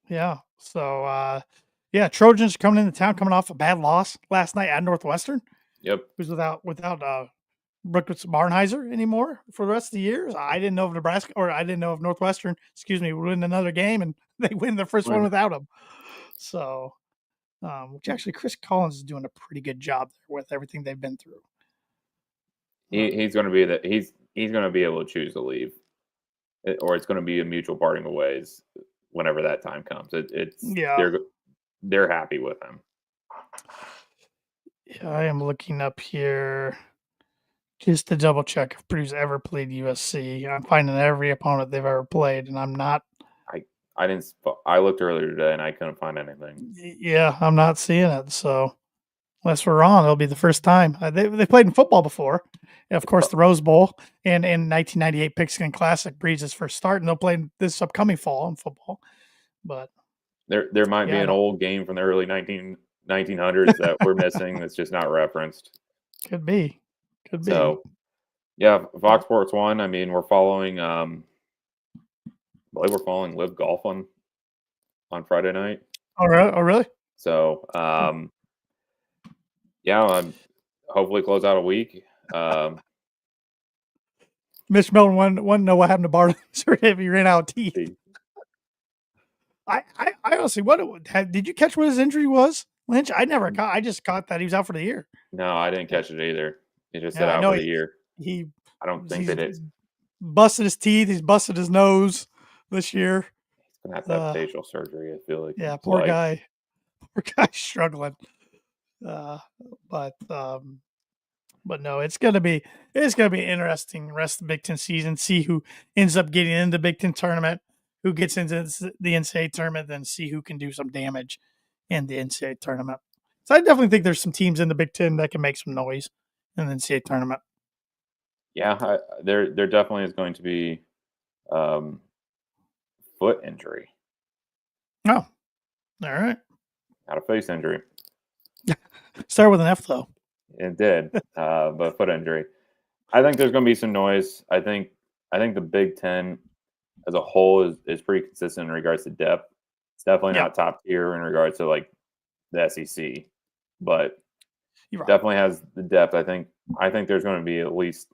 [SPEAKER 2] yeah. So, yeah, Trojans coming into town, coming off a bad loss last night at Northwestern.
[SPEAKER 3] Yep.
[SPEAKER 2] Who's without Brooks Barnheiser anymore for the rest of the year. I didn't know if Nebraska or I didn't know if Northwestern, would win another game, and they win the first one without him. So, which actually Chris Collins is doing a pretty good job there with everything they've been through.
[SPEAKER 3] He's going to be he's going to be able to choose to leave, or it's going to be a mutual parting of ways whenever that time comes. They're happy with him.
[SPEAKER 2] Yeah, I am looking up here just to double check if Purdue's ever played USC. I'm finding every opponent they've ever played, and I'm not.
[SPEAKER 3] I looked earlier today and I couldn't find anything.
[SPEAKER 2] Yeah, I'm not seeing it. So unless we're wrong, it'll be the first time. They played in football before. And of course, the Rose Bowl and in 1998 Pigskin Classic breeds his first start, and they'll play this upcoming fall in football. But
[SPEAKER 3] there might be an old game from the early 1900s that we're missing that's just not referenced.
[SPEAKER 2] Could be.
[SPEAKER 3] So, yeah, Fox Sports 1. I mean, we're following. I believe we're following Live Golf on Friday night.
[SPEAKER 2] Oh, really?
[SPEAKER 3] So, yeah, hopefully close out a week.
[SPEAKER 2] Mitch Melton wanted to know what happened to Barton if he ran out of teeth. I honestly, did you catch what his injury was, Lynch? I just caught that he was out for the year.
[SPEAKER 3] No, I didn't catch it either. He just said out for the year. I don't think that it
[SPEAKER 2] busted his teeth. He's busted his nose this year.
[SPEAKER 3] He's gonna have to have facial surgery. I feel like.
[SPEAKER 2] Yeah, poor guy. Poor guy struggling. But no, it's gonna be interesting rest of the Big Ten season. See who ends up getting into the Big Ten tournament, who gets into the NCAA tournament, then see who can do some damage in the NCAA tournament. So I definitely think there's some teams in the Big Ten that can make some noise in the NCAA tournament.
[SPEAKER 3] Yeah, there definitely is going to be foot injury.
[SPEAKER 2] Oh, all right.
[SPEAKER 3] Not a face injury.
[SPEAKER 2] Start with an F though.
[SPEAKER 3] It did, but foot injury. I think there's going to be some noise. I think the Big Ten as a whole is pretty consistent in regards to depth. It's definitely not top tier in regards to like the SEC, but definitely has the depth. I think there's going to be at least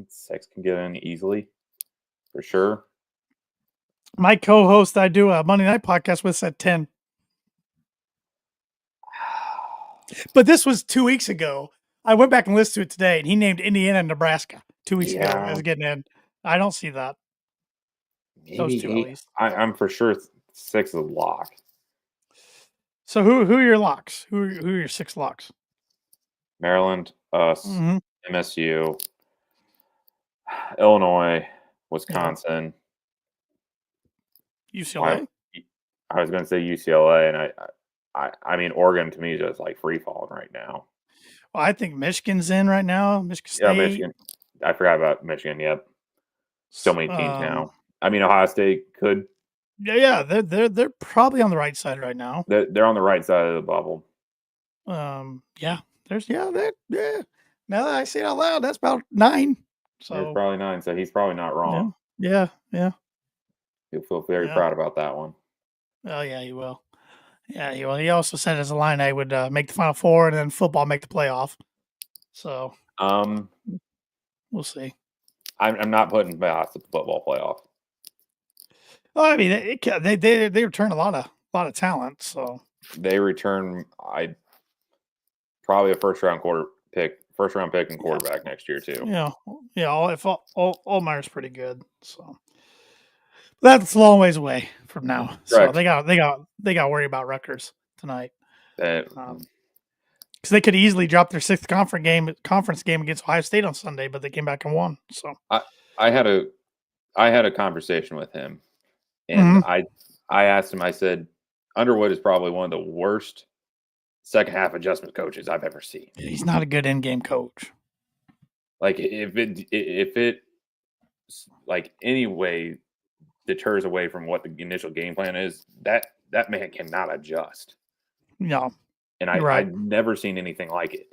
[SPEAKER 3] 6 can get in easily, for sure.
[SPEAKER 2] My co-host I do a Monday night podcast with said 10. But this was 2 weeks ago. I went back and listened to it today, and he named Indiana and Nebraska 2 weeks ago as getting in. I don't see that.
[SPEAKER 3] Maybe
[SPEAKER 2] those two at least.
[SPEAKER 3] I'm for sure 6 is a lock.
[SPEAKER 2] So who are your locks? Who are your 6 locks?
[SPEAKER 3] Maryland, us, MSU, Illinois, Wisconsin,
[SPEAKER 2] UCLA.
[SPEAKER 3] I was going to say UCLA, and I mean Oregon to me is just like free falling right now.
[SPEAKER 2] Well, I think Michigan's in right now. Michigan State.
[SPEAKER 3] Yeah, Michigan. I forgot about Michigan. Yep. So many teams now. I mean, Ohio State could.
[SPEAKER 2] Yeah, they're probably on the right side right now.
[SPEAKER 3] They're on the right side of the bubble.
[SPEAKER 2] Yeah. Now that I say it out loud, that's about 9. So
[SPEAKER 3] there's probably 9. So he's probably not wrong.
[SPEAKER 2] Yeah.
[SPEAKER 3] He'll feel very proud about that one.
[SPEAKER 2] Oh yeah, he will. Yeah, he will. He also said as a line I would make the Final Four and then football make the playoff. So we'll see.
[SPEAKER 3] I'm not putting past the football playoff.
[SPEAKER 2] Well, I mean, they return a lot of talent. So
[SPEAKER 3] they return probably a first round pick and quarterback next year too.
[SPEAKER 2] Yeah. If Allmeyer's pretty good, so that's a long ways away from now. So they got to worry about Rutgers tonight. Because they could easily drop their 6th conference game against Ohio State on Sunday, but they came back and won. So
[SPEAKER 3] I had a conversation with him, and I asked him. I said Underwood is probably one of the worst second half adjustment coaches I've ever seen.
[SPEAKER 2] He's not a good in-game coach.
[SPEAKER 3] Like if it like any way deters away from what the initial game plan is, that man cannot adjust.
[SPEAKER 2] No,
[SPEAKER 3] And
[SPEAKER 2] right.
[SPEAKER 3] I've never seen anything like it.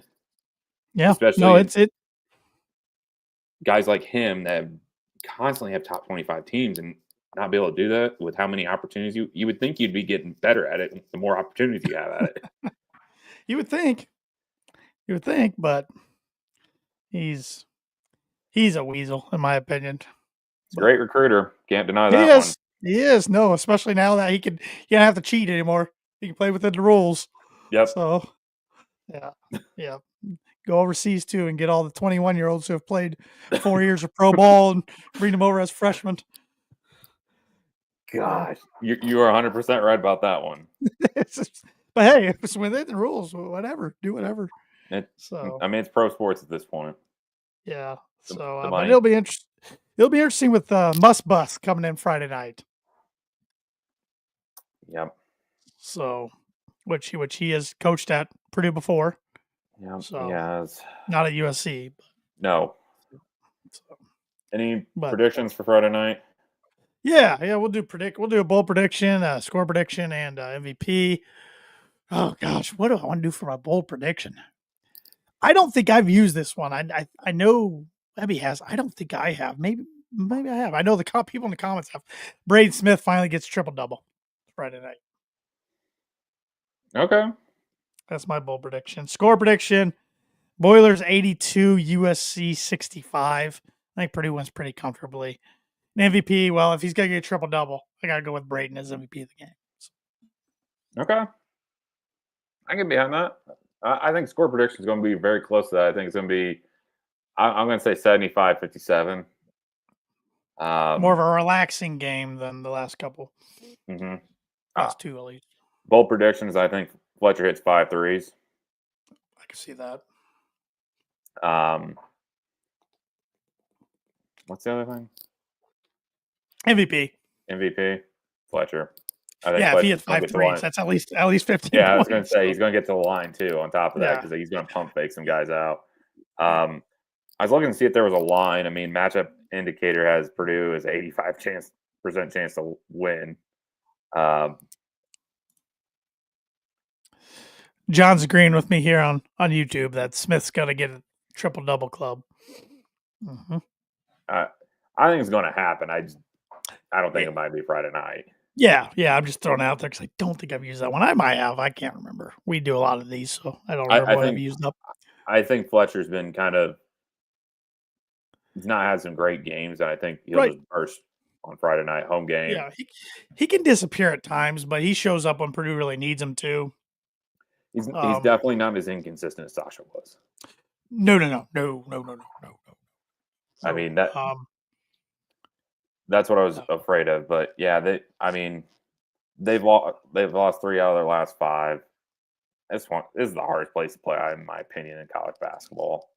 [SPEAKER 2] Yeah,
[SPEAKER 3] Especially
[SPEAKER 2] no, it's
[SPEAKER 3] guys like him that constantly have top 25 teams and not be able to do that with how many opportunities you would think you'd be getting better at it the more opportunities you have at it.
[SPEAKER 2] You would think, but he's a weasel in my opinion.
[SPEAKER 3] He's a great recruiter. Can't deny
[SPEAKER 2] He
[SPEAKER 3] that one.
[SPEAKER 2] is. He is. No, especially now that he don't have to cheat anymore. He can play within the rules.
[SPEAKER 3] Yep.
[SPEAKER 2] So, yeah. Go overseas too and get all the 21-year-olds who have played 4 years of pro ball and bring them over as freshmen.
[SPEAKER 3] Gosh, you are 100% right about that one.
[SPEAKER 2] But hey, if it's within the rules, whatever, do whatever.
[SPEAKER 3] I mean, it's pro sports at this point.
[SPEAKER 2] Yeah. So,
[SPEAKER 3] the
[SPEAKER 2] but it'll be interesting. It'll be interesting with Must Bus coming in Friday night.
[SPEAKER 3] Yep.
[SPEAKER 2] So, which he has coached at Purdue before.
[SPEAKER 3] Yeah.
[SPEAKER 2] So,
[SPEAKER 3] yes.
[SPEAKER 2] not at USC.
[SPEAKER 3] No.
[SPEAKER 2] So,
[SPEAKER 3] any predictions for Friday night?
[SPEAKER 2] Yeah. We'll do a bowl prediction, score prediction, and MVP. Oh gosh, what do I want to do for my bowl prediction? I don't think I've used this one. I know Abby has. I don't think I have. Maybe I have. I know the people in the comments have. Braden Smith finally gets triple double Friday night.
[SPEAKER 3] Okay.
[SPEAKER 2] That's my bowl prediction. Score prediction: Boilers 82, USC 65. I think Purdue wins pretty comfortably. And MVP, well, if he's gonna get a triple double, I gotta go with Braden as MVP of the game.
[SPEAKER 3] Okay. I can behind that. I think score prediction is going to be very close to that. I think it's going to be, I'm going to say 75-57.
[SPEAKER 2] More of a relaxing game than the last couple.
[SPEAKER 3] Mm-hmm.
[SPEAKER 2] Last two, at least.
[SPEAKER 3] Bowl predictions, I think Fletcher hits 5 threes.
[SPEAKER 2] I can see that.
[SPEAKER 3] What's the other thing?
[SPEAKER 2] MVP,
[SPEAKER 3] Fletcher. I think
[SPEAKER 2] yeah,
[SPEAKER 3] Fletcher's
[SPEAKER 2] if he had 5 threes, that's at least 15
[SPEAKER 3] Yeah,
[SPEAKER 2] points,
[SPEAKER 3] I was going to say, he's going to get to the line, too, on top of that, because he's going to pump fake some guys out. I was looking to see if there was a line. I mean, matchup indicator has Purdue as 85% chance to win.
[SPEAKER 2] John's agreeing with me here on YouTube that Smith's going to get a triple-double club. Mm-hmm.
[SPEAKER 3] I think it's going to happen. I don't think it might be Friday night.
[SPEAKER 2] Yeah, I'm just throwing it out there because I don't think I've used that one. I might have. I can't remember. We do a lot of these, so I don't remember what I've used up.
[SPEAKER 3] I think Fletcher's been he's not had some great games, and I think he'll just burst on Friday night, home game.
[SPEAKER 2] Yeah, he can disappear at times, but he shows up when Purdue really needs him to.
[SPEAKER 3] He's definitely not as inconsistent as Sasha was.
[SPEAKER 2] No.
[SPEAKER 3] I mean that's what I was afraid of. But yeah, they've lost 3 out of their last 5. This is the hardest place to play, in my opinion, in college basketball.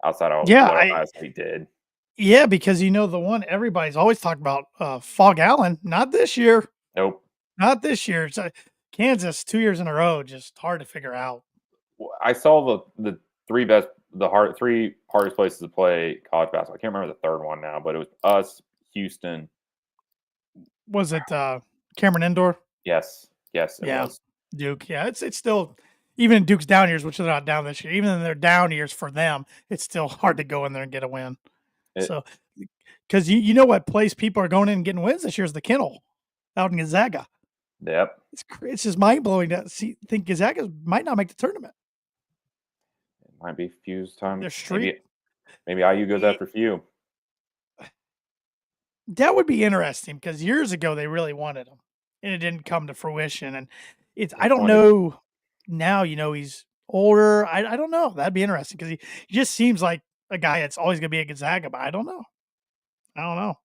[SPEAKER 3] Outside of what Ohio State did.
[SPEAKER 2] Yeah, because the one everybody's always talking about, Fog Allen. Not this year.
[SPEAKER 3] Nope.
[SPEAKER 2] Not this year. It's Kansas 2 years in a row, just hard to figure out.
[SPEAKER 3] I saw the 3 hardest places to play college basketball. I can't remember the third one now, but it was us, Houston.
[SPEAKER 2] Was it Cameron Indoor?
[SPEAKER 3] Yes, it was.
[SPEAKER 2] Duke. Yeah, it's still, even in Duke's down years, which they're not down this year, even in their down years for them, it's still hard to go in there and get a win. So, because you know what place people are going in and getting wins this year is the Kennel out in Gonzaga.
[SPEAKER 3] Yep.
[SPEAKER 2] It's just mind blowing to think Gonzaga might not make the tournament.
[SPEAKER 3] It might be Few's time.
[SPEAKER 2] Their street.
[SPEAKER 3] Maybe IU goes after Few.
[SPEAKER 2] That would be interesting because years ago they really wanted him, and it didn't come to fruition. And I don't know now. He's older. I don't know. That'd be interesting because he just seems like a guy that's always going to be a Gonzaga, but I don't know.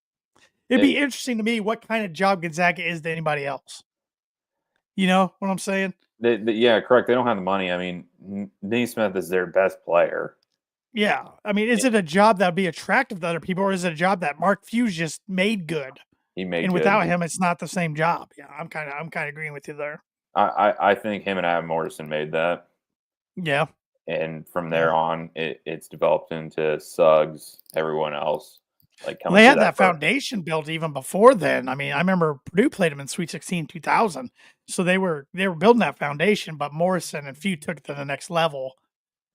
[SPEAKER 2] It'd be interesting to me what kind of job Gonzaga is to anybody else. You know what I'm saying?
[SPEAKER 3] Yeah, correct. They don't have the money. I mean, Naismith is their best player.
[SPEAKER 2] Yeah. I mean, is it a job that would be attractive to other people, or is it a job that Mark Few just made good?
[SPEAKER 3] He made
[SPEAKER 2] and
[SPEAKER 3] good.
[SPEAKER 2] Without him, it's not the same job. Yeah, I'm kind of agreeing with you there.
[SPEAKER 3] I think him and Adam Morrison made that,
[SPEAKER 2] Yeah.
[SPEAKER 3] and from
[SPEAKER 2] Yeah.
[SPEAKER 3] there on, it's developed into Suggs, everyone else, like
[SPEAKER 2] Well,
[SPEAKER 3] coming
[SPEAKER 2] they
[SPEAKER 3] through
[SPEAKER 2] had
[SPEAKER 3] that
[SPEAKER 2] that
[SPEAKER 3] first.
[SPEAKER 2] foundation built even before then. I mean, I remember Purdue played them in Sweet 16 2000. So they were building that foundation, but Morrison and Few took it to the next level.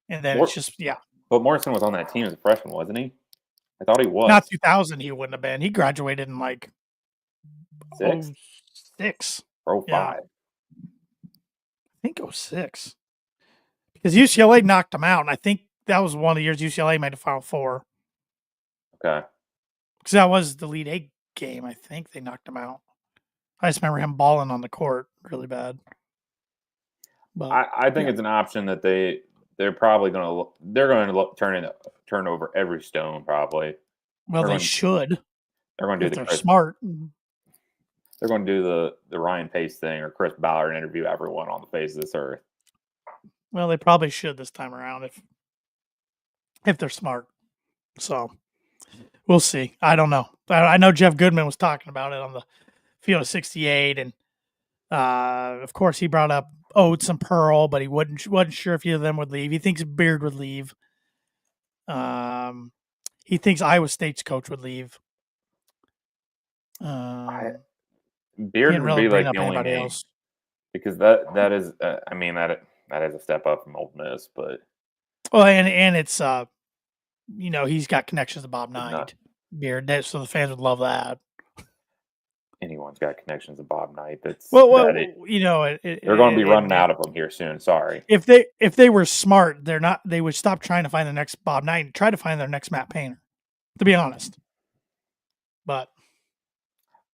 [SPEAKER 2] And then it's
[SPEAKER 3] Mor-
[SPEAKER 2] just, yeah,
[SPEAKER 3] But Morrison was on that team as a freshman, wasn't he? I thought he
[SPEAKER 2] not
[SPEAKER 3] was
[SPEAKER 2] 2000. He wouldn't have been. He graduated in like
[SPEAKER 3] 6
[SPEAKER 2] 06.
[SPEAKER 3] or
[SPEAKER 2] Yeah,
[SPEAKER 3] 05.
[SPEAKER 2] I think 06. Because UCLA knocked him out. And I think that was one of the years UCLA made a Final Four.
[SPEAKER 3] Okay,
[SPEAKER 2] Because that was the Elite Eight game. I think they knocked him out. I just remember him balling on the court really bad. But
[SPEAKER 3] I think
[SPEAKER 2] yeah,
[SPEAKER 3] it's an option that they're probably going to turn over every stone probably.
[SPEAKER 2] well,
[SPEAKER 3] They're
[SPEAKER 2] they
[SPEAKER 3] going
[SPEAKER 2] should
[SPEAKER 3] they're going to do
[SPEAKER 2] if
[SPEAKER 3] the
[SPEAKER 2] they're
[SPEAKER 3] Chris
[SPEAKER 2] smart.
[SPEAKER 3] they're going to do the Ryan Pace thing or Chris Ballard and interview everyone on the face of this earth.
[SPEAKER 2] Well, they probably should this time around if they're smart. So we'll see. I don't know. I know Jeff Goodman was talking about it on the Field of 68, and of course he brought up Oates and Pearl, but he wasn't sure if either of them would leave. He thinks Beard would leave. He thinks Iowa State's coach would leave.
[SPEAKER 3] I,
[SPEAKER 2] He
[SPEAKER 3] Beard
[SPEAKER 2] didn't
[SPEAKER 3] would
[SPEAKER 2] really
[SPEAKER 3] be
[SPEAKER 2] bring
[SPEAKER 3] like
[SPEAKER 2] up
[SPEAKER 3] the only
[SPEAKER 2] anybody
[SPEAKER 3] name
[SPEAKER 2] else.
[SPEAKER 3] because that is I mean that is a step up from Ole Miss, but
[SPEAKER 2] Well, and it's he's got connections to Bob
[SPEAKER 3] not
[SPEAKER 2] Knight, Beard, so the fans would love that.
[SPEAKER 3] anyone's got connections to Bob Knight.
[SPEAKER 2] Well,
[SPEAKER 3] They're going to be running out of them here soon. Sorry.
[SPEAKER 2] if they were smart, they would stop trying to find the next Bob Knight and try to find their next Matt Painter, to be honest. But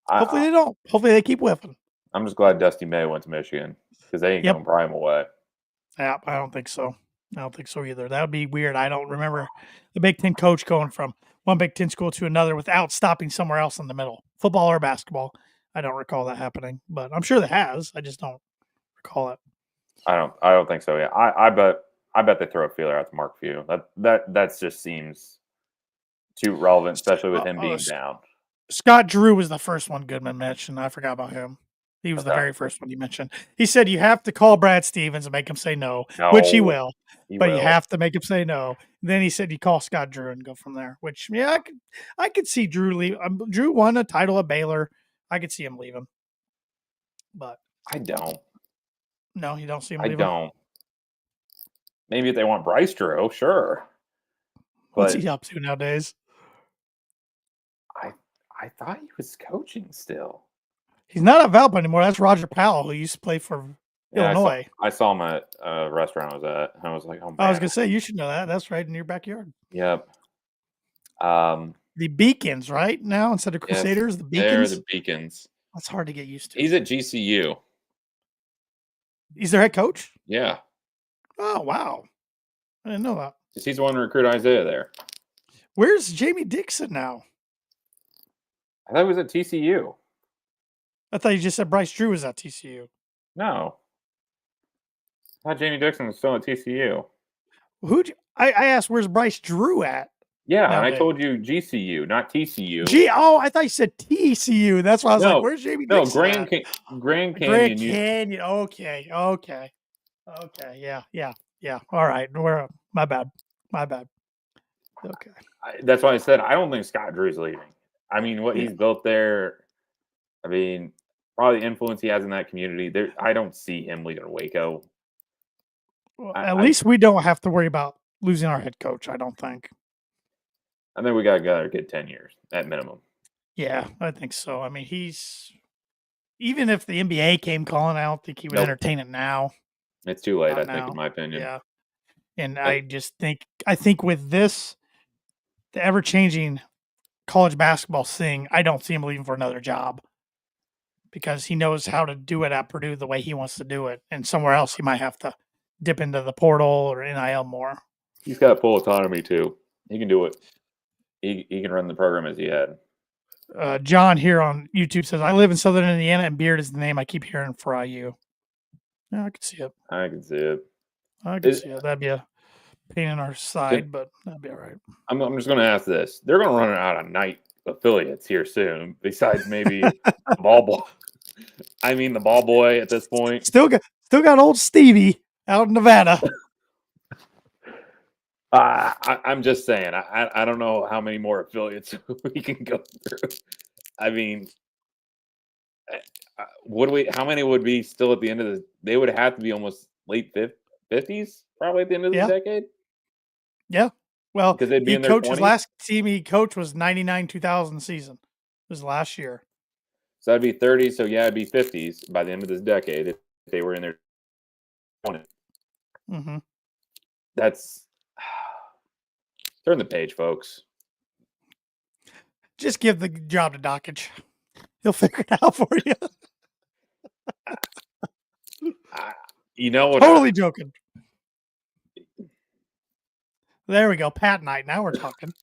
[SPEAKER 2] hopefully they don't. Hopefully they keep whiffing.
[SPEAKER 3] I'm just glad Dusty May went to Michigan because they ain't
[SPEAKER 2] Yep.
[SPEAKER 3] going to pry him away.
[SPEAKER 2] Yeah, I don't think so. I don't think so either. That would be weird. I don't remember the Big Ten coach going from one Big Ten school to another without stopping somewhere else in the middle, football or basketball. I don't recall that happening, but I'm sure that has. I just don't recall it.
[SPEAKER 3] I don't think so. Yeah, I bet they throw a feeler out to Mark Few. That just seems too relevant, especially with him being down.
[SPEAKER 2] Scott Drew was the first one Goodman mentioned. I forgot about him. He was the very first one you mentioned. He said you have to call Brad Stevens and make him say no, which he will. You have to make him say no. Then he said you call Scott Drew and go from there. Which I could see Drew leave. Drew won a title at Baylor. I could see him leaving, but
[SPEAKER 3] I don't.
[SPEAKER 2] No, you don't see him
[SPEAKER 3] I
[SPEAKER 2] leaving.
[SPEAKER 3] don't. Maybe if they want Bryce Drew, sure.
[SPEAKER 2] What's he up to nowadays?
[SPEAKER 3] I thought he was coaching still.
[SPEAKER 2] He's not at Valpo anymore. That's Roger Powell, who used to play for Illinois.
[SPEAKER 3] I saw him at a restaurant I was at. And I was like, oh, man.
[SPEAKER 2] I was going to say, you should know that. That's right in your backyard.
[SPEAKER 3] Yep.
[SPEAKER 2] The Beacons, right? Now, instead of Crusaders,
[SPEAKER 3] yes,
[SPEAKER 2] the Beacons?
[SPEAKER 3] They're the Beacons.
[SPEAKER 2] That's hard to get used to.
[SPEAKER 3] He's at GCU.
[SPEAKER 2] He's their head coach?
[SPEAKER 3] Yeah.
[SPEAKER 2] Oh, wow. I didn't know that.
[SPEAKER 3] He's the one to recruit Isaiah there.
[SPEAKER 2] Where's Jamie Dixon now?
[SPEAKER 3] I thought he was at TCU.
[SPEAKER 2] I thought you just said Bryce Drew was at TCU.
[SPEAKER 3] No. I thought Jamie Dixon was still at TCU.
[SPEAKER 2] I asked, where's Bryce Drew at?
[SPEAKER 3] Yeah, and I told you GCU, not TCU.
[SPEAKER 2] I thought you said TCU. That's why I was like, where's Jamie Dixon?
[SPEAKER 3] No, Grand Canyon.
[SPEAKER 2] Grand Canyon. Okay. Yeah. All right. My bad. Okay.
[SPEAKER 3] That's why I said I don't think Scott Drew's leaving. I mean, what he's built there, I mean, probably the influence he has in that community. I don't see him leaving Waco.
[SPEAKER 2] Well, at least we don't have to worry about losing our head coach, I don't think.
[SPEAKER 3] I think we got to get 10 years at minimum.
[SPEAKER 2] Yeah, I think so. I mean, even if the NBA came calling, I don't think he would entertain it now.
[SPEAKER 3] It's too late, I think, in my opinion.
[SPEAKER 2] Yeah. And I think with this, the ever-changing college basketball thing, I don't see him leaving for another job because he knows how to do it at Purdue the way he wants to do it. And somewhere else, he might have to dip into the portal or NIL more.
[SPEAKER 3] He's got full autonomy, too. He can do it. He can run the program as he had.
[SPEAKER 2] John here on YouTube says, I live in Southern Indiana, and Beard is the name I keep hearing for IU. Yeah, I can see it.
[SPEAKER 3] I can see it.
[SPEAKER 2] That'd be a pain in our side, but that'd be all right.
[SPEAKER 3] I'm just going to ask this. They're going to run out of night affiliates here soon, besides maybe ball. I mean, the ball boy at this point.
[SPEAKER 2] Still got old Stevie out in Nevada.
[SPEAKER 3] I'm just saying. I don't know how many more affiliates we can go through. I mean, would we? How many would be still at the end of the? They would have to be almost late 50s, probably at the end of the
[SPEAKER 2] Yeah.
[SPEAKER 3] decade,
[SPEAKER 2] Yeah. Well,
[SPEAKER 3] because they'd be
[SPEAKER 2] he
[SPEAKER 3] in their
[SPEAKER 2] coached his
[SPEAKER 3] 20s.
[SPEAKER 2] last team he coached was 99-2000 season. It was last year.
[SPEAKER 3] So that'd be 30. So yeah, it'd be 50s by the end of this decade if they were in their 20s.
[SPEAKER 2] Mm-hmm.
[SPEAKER 3] That's turn the page, folks.
[SPEAKER 2] Just give the job to Dockage. He'll figure it out for you.
[SPEAKER 3] You know what?
[SPEAKER 2] Totally joking. There we go. Pat night. Now we're talking.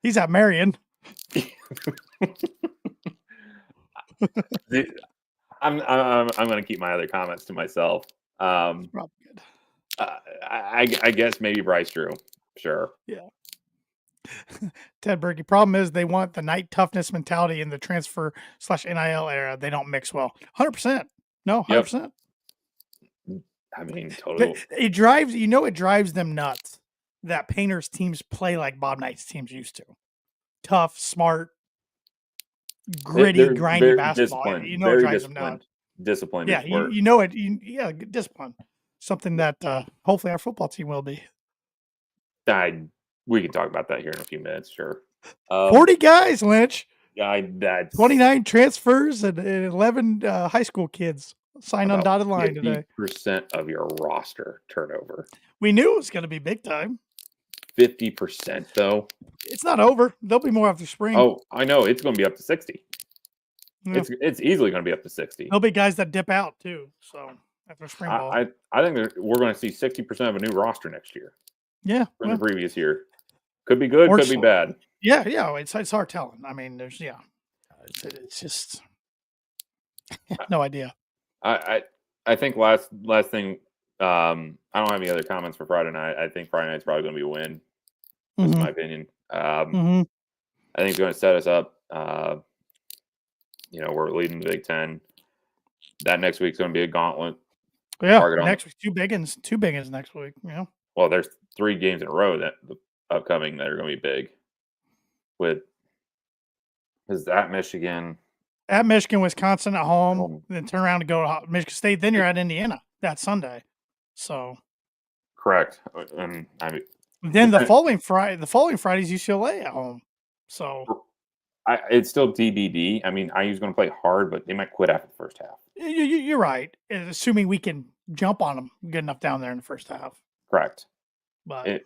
[SPEAKER 2] He's at Marion.
[SPEAKER 3] I'm going to keep my other comments to myself.
[SPEAKER 2] Probably good.
[SPEAKER 3] I guess maybe Bryce Drew. Sure.
[SPEAKER 2] Yeah. Ted Berkey. Problem is they want the night toughness mentality in the transfer/NIL era. They don't mix well. 100%. No, 100%.
[SPEAKER 3] I mean, totally.
[SPEAKER 2] It drives them nuts that Painter's teams play like Bob Knight's teams used to. Tough, smart, gritty, grindy basketball. It drives them nuts.
[SPEAKER 3] Disciplined.
[SPEAKER 2] Yeah, it. Discipline. Something that hopefully our football team will be.
[SPEAKER 3] We can talk about that here in a few minutes, sure.
[SPEAKER 2] 40 guys, Lynch.
[SPEAKER 3] That's
[SPEAKER 2] 29 transfers and 11 high school kids signed on dotted line today.
[SPEAKER 3] 50% of your roster turnover.
[SPEAKER 2] We knew it was going to be big time.
[SPEAKER 3] 50% though.
[SPEAKER 2] It's not over. There'll be more after spring.
[SPEAKER 3] Oh, I know. It's going to be up to 60.
[SPEAKER 2] Yeah.
[SPEAKER 3] It's easily going to be up to 60.
[SPEAKER 2] There'll be guys that dip out too. So after spring ball,
[SPEAKER 3] I think we're going to see 60% of a new roster next year.
[SPEAKER 2] Yeah,
[SPEAKER 3] from the previous year. Could be good, could be bad.
[SPEAKER 2] Yeah. It's hard telling. I mean, it's just no idea.
[SPEAKER 3] I think last thing. I don't have any other comments for Friday night. I think Friday night's probably going to be a win. That's my opinion. I think it's going to set us up. We're leading the Big Ten. That next week's going to be a gauntlet.
[SPEAKER 2] Yeah, next week, two big ones next week. Yeah.
[SPEAKER 3] Well, there's 3 games in a row that the upcoming that are going to be big. Is at Michigan,
[SPEAKER 2] Wisconsin at home, then turn around and go to Michigan State. Then you're at Indiana that Sunday. So
[SPEAKER 3] correct. And
[SPEAKER 2] then the following Friday's UCLA at home. So
[SPEAKER 3] it's still TBD. I mean, IU's going to play hard, but they might quit after the first half.
[SPEAKER 2] You're right, assuming we can jump on them good enough down there in the first half.
[SPEAKER 3] Correct.
[SPEAKER 2] But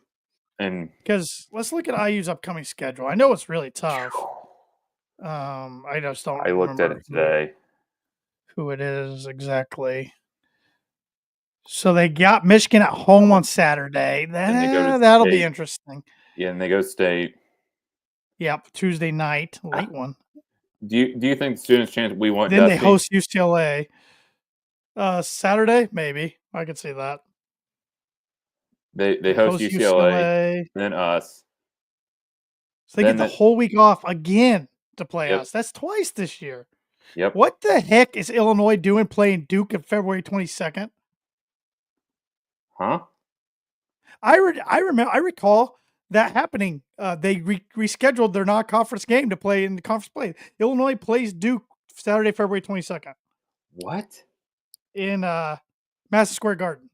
[SPEAKER 2] because let's look at IU's upcoming schedule. I know it's really tough. I just don't.
[SPEAKER 3] I looked at it today.
[SPEAKER 2] Who it is exactly? So they got Michigan at home on Saturday. That'll be interesting.
[SPEAKER 3] Yeah, and they go State.
[SPEAKER 2] Yep, Tuesday night, late one.
[SPEAKER 3] Do you think the students' chance we want?
[SPEAKER 2] Then they host UCLA. Saturday, maybe I could see that.
[SPEAKER 3] They host UCLA, then us.
[SPEAKER 2] So they get the whole week off again to play us. That's twice this year.
[SPEAKER 3] Yep.
[SPEAKER 2] What the heck is Illinois doing playing Duke on February 22nd?
[SPEAKER 3] Huh?
[SPEAKER 2] I recall that happening. They rescheduled their non-conference game to play in the conference play. Illinois plays Duke Saturday, February 22nd.
[SPEAKER 3] What?
[SPEAKER 2] In Madison Square Garden.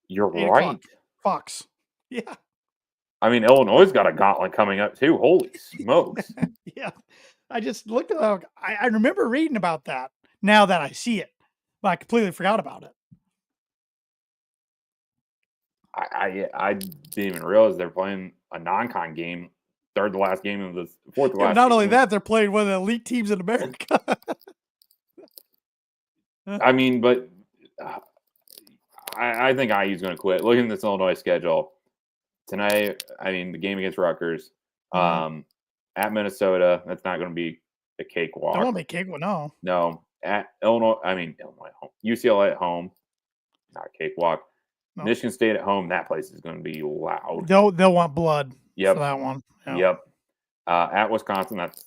[SPEAKER 3] You're right.
[SPEAKER 2] Fox. Yeah.
[SPEAKER 3] I mean, Illinois' got a gauntlet coming up too. Holy smokes.
[SPEAKER 2] Yeah. I just looked at that. I remember reading about that now that I see it, but I completely forgot about it.
[SPEAKER 3] I didn't even realize they're playing a non-con game, fourth to last.
[SPEAKER 2] Not only that, they're playing one of the elite teams in America.
[SPEAKER 3] I mean, but I think IU's going to quit. Looking at this Illinois schedule tonight, I mean, the game against Rutgers, at Minnesota, that's not going to be a cakewalk.
[SPEAKER 2] Don't want to be a cakewalk, no.
[SPEAKER 3] No, at Illinois home, UCLA at home, not a cakewalk. No. Michigan State at home, that place is going to be loud.
[SPEAKER 2] They'll want blood for that one.
[SPEAKER 3] Yeah. Yep. At Wisconsin, that's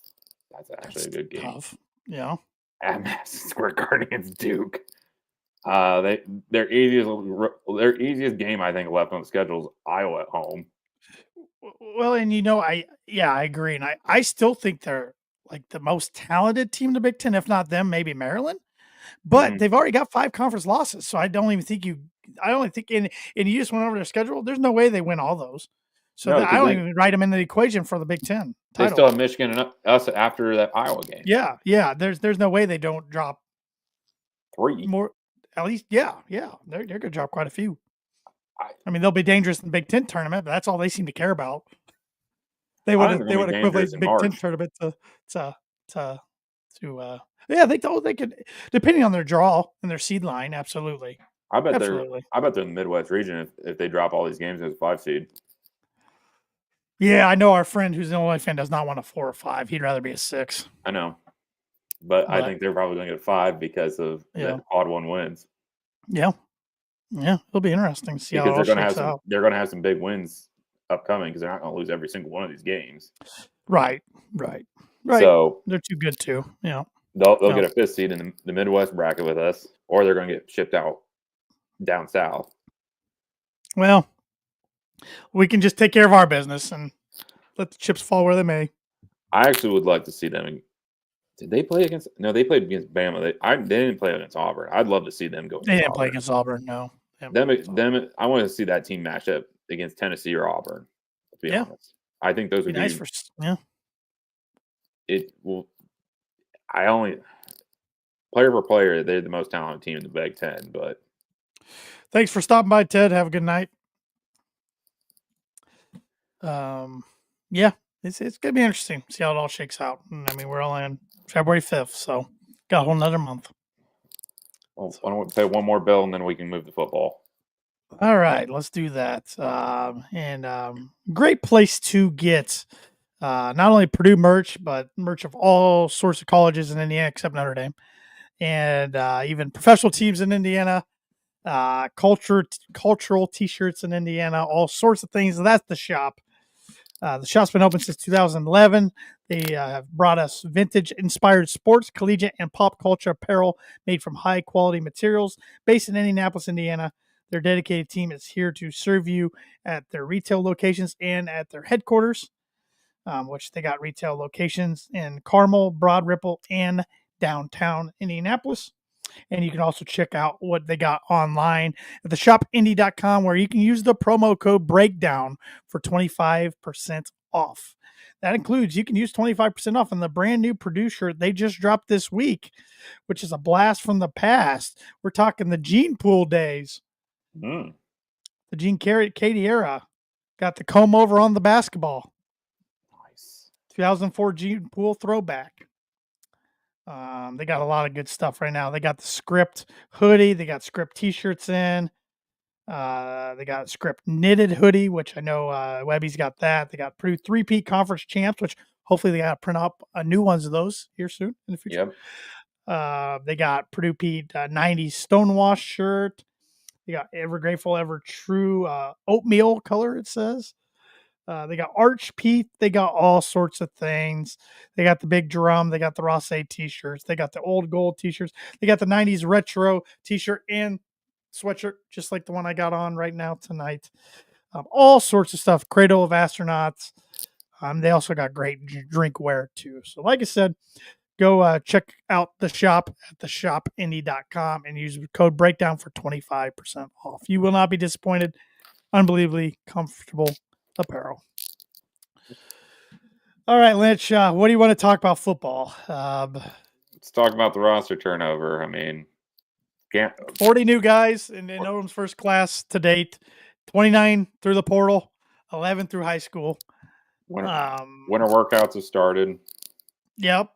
[SPEAKER 3] That's actually a good game.
[SPEAKER 2] Tough. Yeah.
[SPEAKER 3] At Madison Square Garden against Duke. Their easiest game I think left on the schedule is Iowa at home.
[SPEAKER 2] Well, and I agree, and I still think they're like the most talented team in the Big Ten, if not them, maybe Maryland. But
[SPEAKER 3] Mhm.
[SPEAKER 2] they've already got 5 conference losses, so I don't even think I only think and you just went over their schedule. There's no way they win all those. So
[SPEAKER 3] No,
[SPEAKER 2] I
[SPEAKER 3] because
[SPEAKER 2] don't even write them in the equation for the Big Ten
[SPEAKER 3] they still
[SPEAKER 2] title.
[SPEAKER 3] have Michigan and us after that Iowa game.
[SPEAKER 2] Yeah. There's no way they don't drop
[SPEAKER 3] 3.
[SPEAKER 2] more. At least, yeah. They're gonna drop quite a few.
[SPEAKER 3] I
[SPEAKER 2] I mean, they'll be dangerous in the Big Ten tournament, but that's all they seem to care about.
[SPEAKER 3] I don't think
[SPEAKER 2] They
[SPEAKER 3] they're
[SPEAKER 2] would
[SPEAKER 3] gonna be dangerous
[SPEAKER 2] equivalent the
[SPEAKER 3] in
[SPEAKER 2] Big Ten
[SPEAKER 3] March.
[SPEAKER 2] tournament to yeah, they could, depending on their draw and their seed line, absolutely.
[SPEAKER 3] I bet they're
[SPEAKER 2] Absolutely.
[SPEAKER 3] I bet they're in the Midwest region if they drop all these games as a 5 seed.
[SPEAKER 2] Yeah, I know our friend who's an Illinois fan does not want a 4 or 5. He'd rather be a 6.
[SPEAKER 3] I know. But I
[SPEAKER 2] But
[SPEAKER 3] think they're probably gonna get 5 because of
[SPEAKER 2] yeah.
[SPEAKER 3] that quad 1 wins.
[SPEAKER 2] Yeah. Yeah. It'll be interesting to see how
[SPEAKER 3] Because
[SPEAKER 2] it all shakes out.
[SPEAKER 3] they're gonna have some big wins upcoming because they're not gonna lose every single one of these games.
[SPEAKER 2] Right.
[SPEAKER 3] So
[SPEAKER 2] They're too good too. Yeah.
[SPEAKER 3] they'll
[SPEAKER 2] Yeah.
[SPEAKER 3] get a 5th seed in the Midwest bracket with us, or they're gonna get shipped out down south.
[SPEAKER 2] Well, we can just take care of our business and let the chips fall where they may.
[SPEAKER 3] I actually would like to see them. Did they play against? No, they played against Bama. They didn't play against Auburn. I'd love to see them go.
[SPEAKER 2] They
[SPEAKER 3] Against
[SPEAKER 2] didn't play
[SPEAKER 3] Auburn.
[SPEAKER 2] against Auburn, no. They didn't play against Auburn.
[SPEAKER 3] I want to see that team match up against Tennessee or Auburn. To be
[SPEAKER 2] Yeah.
[SPEAKER 3] honest, I think those
[SPEAKER 2] Be
[SPEAKER 3] would
[SPEAKER 2] nice
[SPEAKER 3] be.
[SPEAKER 2] for yeah.
[SPEAKER 3] It will. I only player for player, they're the most talented team in the Big Ten. But
[SPEAKER 2] Thanks for stopping by, Ted. Have a good night. Yeah, it's gonna be interesting. See how it all shakes out. I mean, we're only on February 5th, so got a whole another month.
[SPEAKER 3] why don't we play one more bill and then we can move to football.
[SPEAKER 2] All right, let's do that. Great place to get not only Purdue merch, but merch of all sorts of colleges in Indiana except Notre Dame, and even professional teams in Indiana. Cultural T-shirts in Indiana, all sorts of things. That's the shop. The shop's been open since 2011. They have brought us vintage-inspired sports, collegiate, and pop culture apparel made from high-quality materials. Based in Indianapolis, Indiana, their dedicated team is here to serve you at their retail locations and at their headquarters, which they got retail locations in Carmel, Broad Ripple, and downtown Indianapolis. And you can also check out what they got online at the shopindy.com, where you can use the promo code breakdown for 25% off. That includes you can use 25% off on the brand new Purdue shirt they just dropped this week, which is a blast from the past. We're talking the Gene Pool days,
[SPEAKER 3] Mm.
[SPEAKER 2] the Gene Katie era. Got the comb over on the basketball.
[SPEAKER 3] Nice.
[SPEAKER 2] 2004 Gene Pool throwback. They got a lot of good stuff right now. They got the Script hoodie. They got Script t-shirts in. They got Script knitted hoodie, which I know Webby's got that. They got Purdue 3P conference champs, which hopefully they got to print up new ones of those here soon in the future.
[SPEAKER 3] Yep.
[SPEAKER 2] They got Purdue Pete 90s Stonewash shirt. They got Ever Grateful, Ever True oatmeal color, it says. They got Arch Pete. They got all sorts of things. They got the big drum. They got the Ross A t-shirts. They got the old gold t-shirts. They got the 90s retro t-shirt and sweatshirt, just like the one I got on right now tonight. All sorts of stuff. Cradle of Astronauts. They also got great drinkware too. So like I said, go check out the shop at theshopindy.com and use the code breakdown for 25% off. You will not be disappointed. Unbelievably comfortable apparel. All right, Lynch, what do you want to talk about football?
[SPEAKER 3] Let's talk about the roster turnover. I mean,
[SPEAKER 2] 40 new guys in Odom's first class to date, 29 through the portal, 11 through high school.
[SPEAKER 3] Winter workouts have started.
[SPEAKER 2] Yep.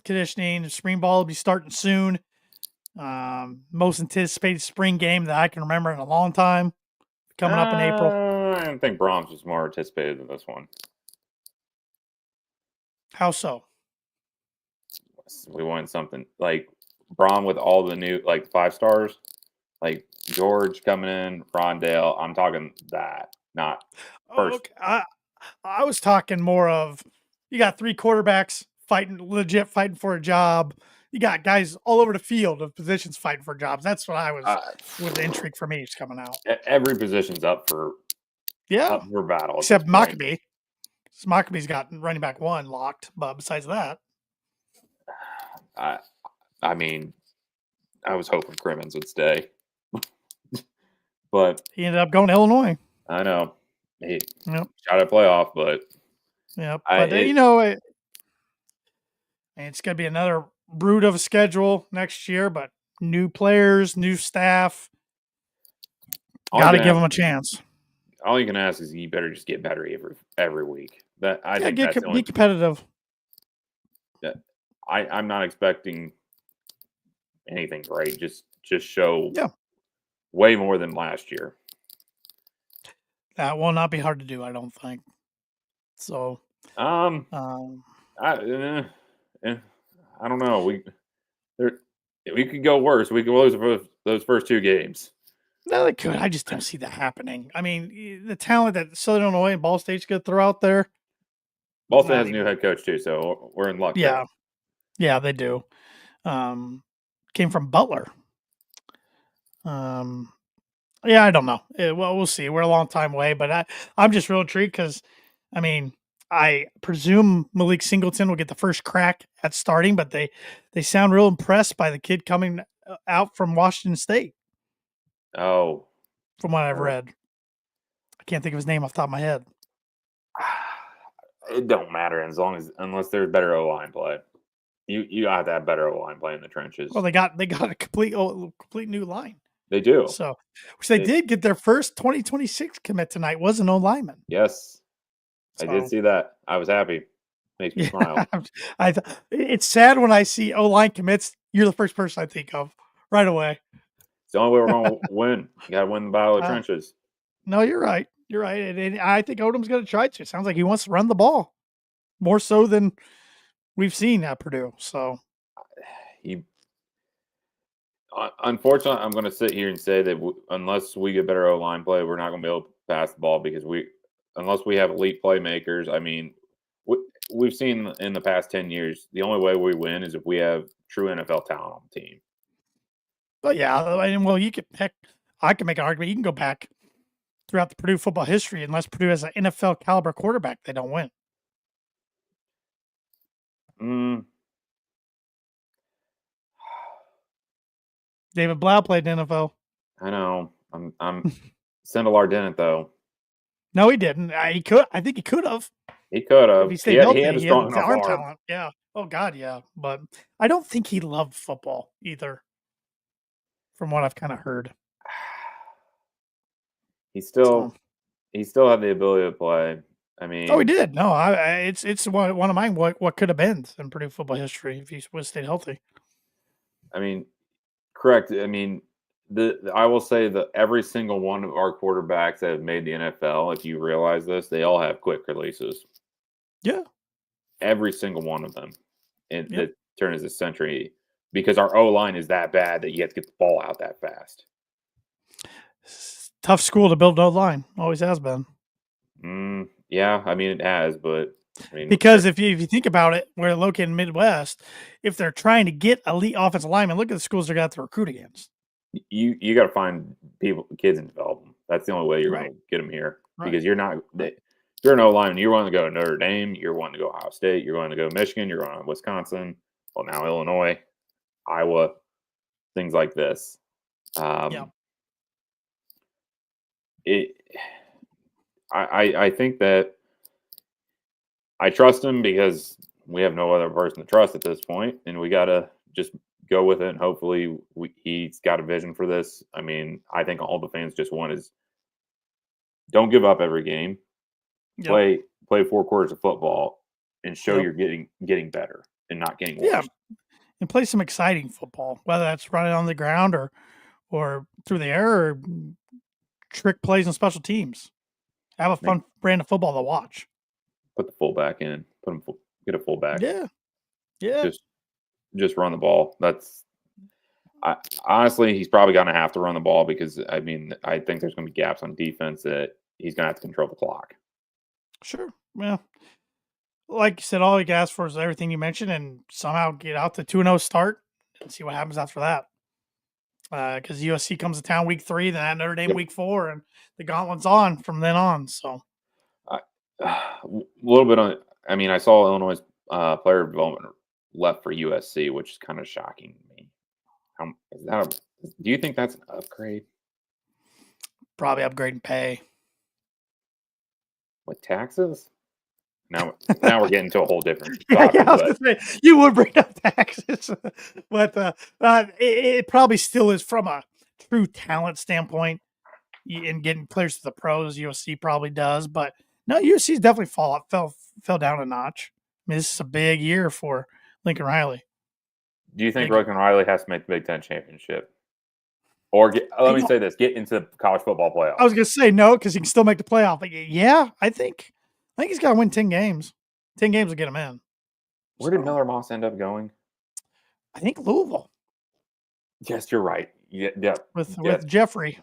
[SPEAKER 2] Conditioning. Spring ball will be starting soon. Most anticipated spring game that I can remember in a long time, coming up in April.
[SPEAKER 3] I think Brahms was more anticipated than this one.
[SPEAKER 2] How so?
[SPEAKER 3] We wanted something like Braum with all the new 5 stars, like George coming in, Rondale. I'm talking that, not first.
[SPEAKER 2] Okay. I was talking more of, You got 3 quarterbacks legit fighting for a job. You got guys all over the field of positions fighting for jobs. That's what I was with the intrigue for me is coming out.
[SPEAKER 3] Every position's up for battle.
[SPEAKER 2] Except Maccabee. Maccabee's got running back 1 locked, but besides that,
[SPEAKER 3] I mean, I was hoping Crimmins would stay, but
[SPEAKER 2] he ended up going to Illinois.
[SPEAKER 3] I know he shot a playoff, but
[SPEAKER 2] it's going to be another brute of a schedule next year. But new players, new staff, got to give them a chance.
[SPEAKER 3] All you can ask is you better just get better every week.
[SPEAKER 2] Be competitive.
[SPEAKER 3] I'm not expecting anything great. Just show way more than last year.
[SPEAKER 2] That will not be hard to do, I don't think. So,
[SPEAKER 3] I don't know. We could go worse. We could lose those first 2 games.
[SPEAKER 2] No, they could. I just don't see that happening. I mean, the talent that Southern Illinois and Ball State's going to throw out there.
[SPEAKER 3] Ball State has a new head coach too, so we're in luck.
[SPEAKER 2] Yeah, yeah, they do. Came from Butler. Yeah, I don't know. Well, we'll see. We're a long time away, but I'm just real intrigued because, I mean, I presume Malik Singleton will get the first crack at starting, but they sound real impressed by the kid coming out from Washington State.
[SPEAKER 3] Oh,
[SPEAKER 2] from what I've read, I can't think of his name off the top of my head.
[SPEAKER 3] It don't matter unless there's better O-line play. You have to have better O-line play in the trenches.
[SPEAKER 2] Well, they got a complete new line.
[SPEAKER 3] They do.
[SPEAKER 2] So, which they did get their first 2026 commit tonight. Was an O-lineman.
[SPEAKER 3] Yes, I did see that. I was happy. Makes me smile.
[SPEAKER 2] It's sad when I see O-line commits. You're the first person I think of right away.
[SPEAKER 3] It's the only way we're going to win. You got to win the battle of the trenches.
[SPEAKER 2] No, you're right. You're right. And I think Odom's going to try to. It sounds like he wants to run the ball more so than we've seen at Purdue. So,
[SPEAKER 3] unfortunately, I'm going to sit here and say that unless we get better O-line play, we're not going to be able to pass the ball because unless we have elite playmakers. I mean, we've seen in the past 10 years, the only way we win is if we have true NFL talent on the team.
[SPEAKER 2] But yeah, I can make an argument. You can go back throughout the Purdue football history. Unless Purdue has an NFL caliber quarterback, they don't win. David Blau played in the NFL.
[SPEAKER 3] I know. I'm Sindelar didn't though.
[SPEAKER 2] No, he didn't. He could. I think he could have.
[SPEAKER 3] He could have.
[SPEAKER 2] He stayed healthy.
[SPEAKER 3] He had a strong enough arm
[SPEAKER 2] talent. Yeah. Oh God, yeah. But I don't think he loved football either. From what I've kind of heard,
[SPEAKER 3] he still had the ability to play. I mean,
[SPEAKER 2] he did. No, it's one of mine. What could have been in Purdue football history if he would stayed healthy?
[SPEAKER 3] I mean, correct. I mean, I will say that every single one of our quarterbacks that have made the NFL, if you realize this, they all have quick releases.
[SPEAKER 2] Yeah,
[SPEAKER 3] every single one of them in the turn of this century. Because our O-line is that bad that you have to get the ball out that fast.
[SPEAKER 2] Tough school to build an O-line. Always has been.
[SPEAKER 3] Yeah, I mean, it has, but...
[SPEAKER 2] because if you think about it, we're located in the Midwest. If they're trying to get elite offensive linemen, look at the schools they're got to recruit against.
[SPEAKER 3] You got to find kids and develop them. That's the only way you're going to get them here. Right. Because you're not... You're an O-lineman. You're wanting to go to Notre Dame. You're wanting to go Ohio State. You're wanting to go to Michigan. You're going to Wisconsin. Well, now Illinois. Iowa, things like this. I think that I trust him because we have no other person to trust at this point, and we got to just go with it. And hopefully, he's got a vision for this. I mean, I think all the fans just want is don't give up every game. Play 4 quarters of football and show you're getting better and not getting worse.
[SPEAKER 2] Yeah. And play some exciting football, whether that's running on the ground or through the air or trick plays on special teams. Have a fun brand of football to watch.
[SPEAKER 3] Put the fullback in. Get a fullback.
[SPEAKER 2] Yeah.
[SPEAKER 3] Just run the ball. Honestly, he's probably going to have to run the ball because, I mean, I think there's going to be gaps on defense that he's going to have to control the clock.
[SPEAKER 2] Sure. Well, like you said, all you can ask for is everything you mentioned, and somehow get out to 2-0 start and see what happens after that. Because USC comes to town week 3, then at Notre Dame
[SPEAKER 3] Yep.
[SPEAKER 2] week 4, and the gauntlet's on from then on. So
[SPEAKER 3] A little bit on. I mean, I saw Illinois' player development left for USC, which is kind of shocking to me. Is that do you think that's an upgrade
[SPEAKER 2] probably upgrading pay.
[SPEAKER 3] with taxes? Now we're getting to a whole different
[SPEAKER 2] Yeah,
[SPEAKER 3] topic.
[SPEAKER 2] I was
[SPEAKER 3] But
[SPEAKER 2] gonna say you would bring up taxes, but it probably still is from a true talent standpoint in getting players to the pros. USC probably does, but no, USC's definitely fell down a notch. I mean, this is a big year for Lincoln Riley.
[SPEAKER 3] do you think
[SPEAKER 2] Big-
[SPEAKER 3] Lincoln Riley has to make the Big Ten championship, or let me
[SPEAKER 2] don't-
[SPEAKER 3] say this: get into the college football playoff?
[SPEAKER 2] I was gonna say no because he can still make the playoff. But yeah, I think he's got to win 10 games. 10 games will get him in.
[SPEAKER 3] Where did
[SPEAKER 2] So,
[SPEAKER 3] Miller Moss end up going?
[SPEAKER 2] I think Louisville
[SPEAKER 3] Yes, you're right. Yeah.
[SPEAKER 2] with Jeffrey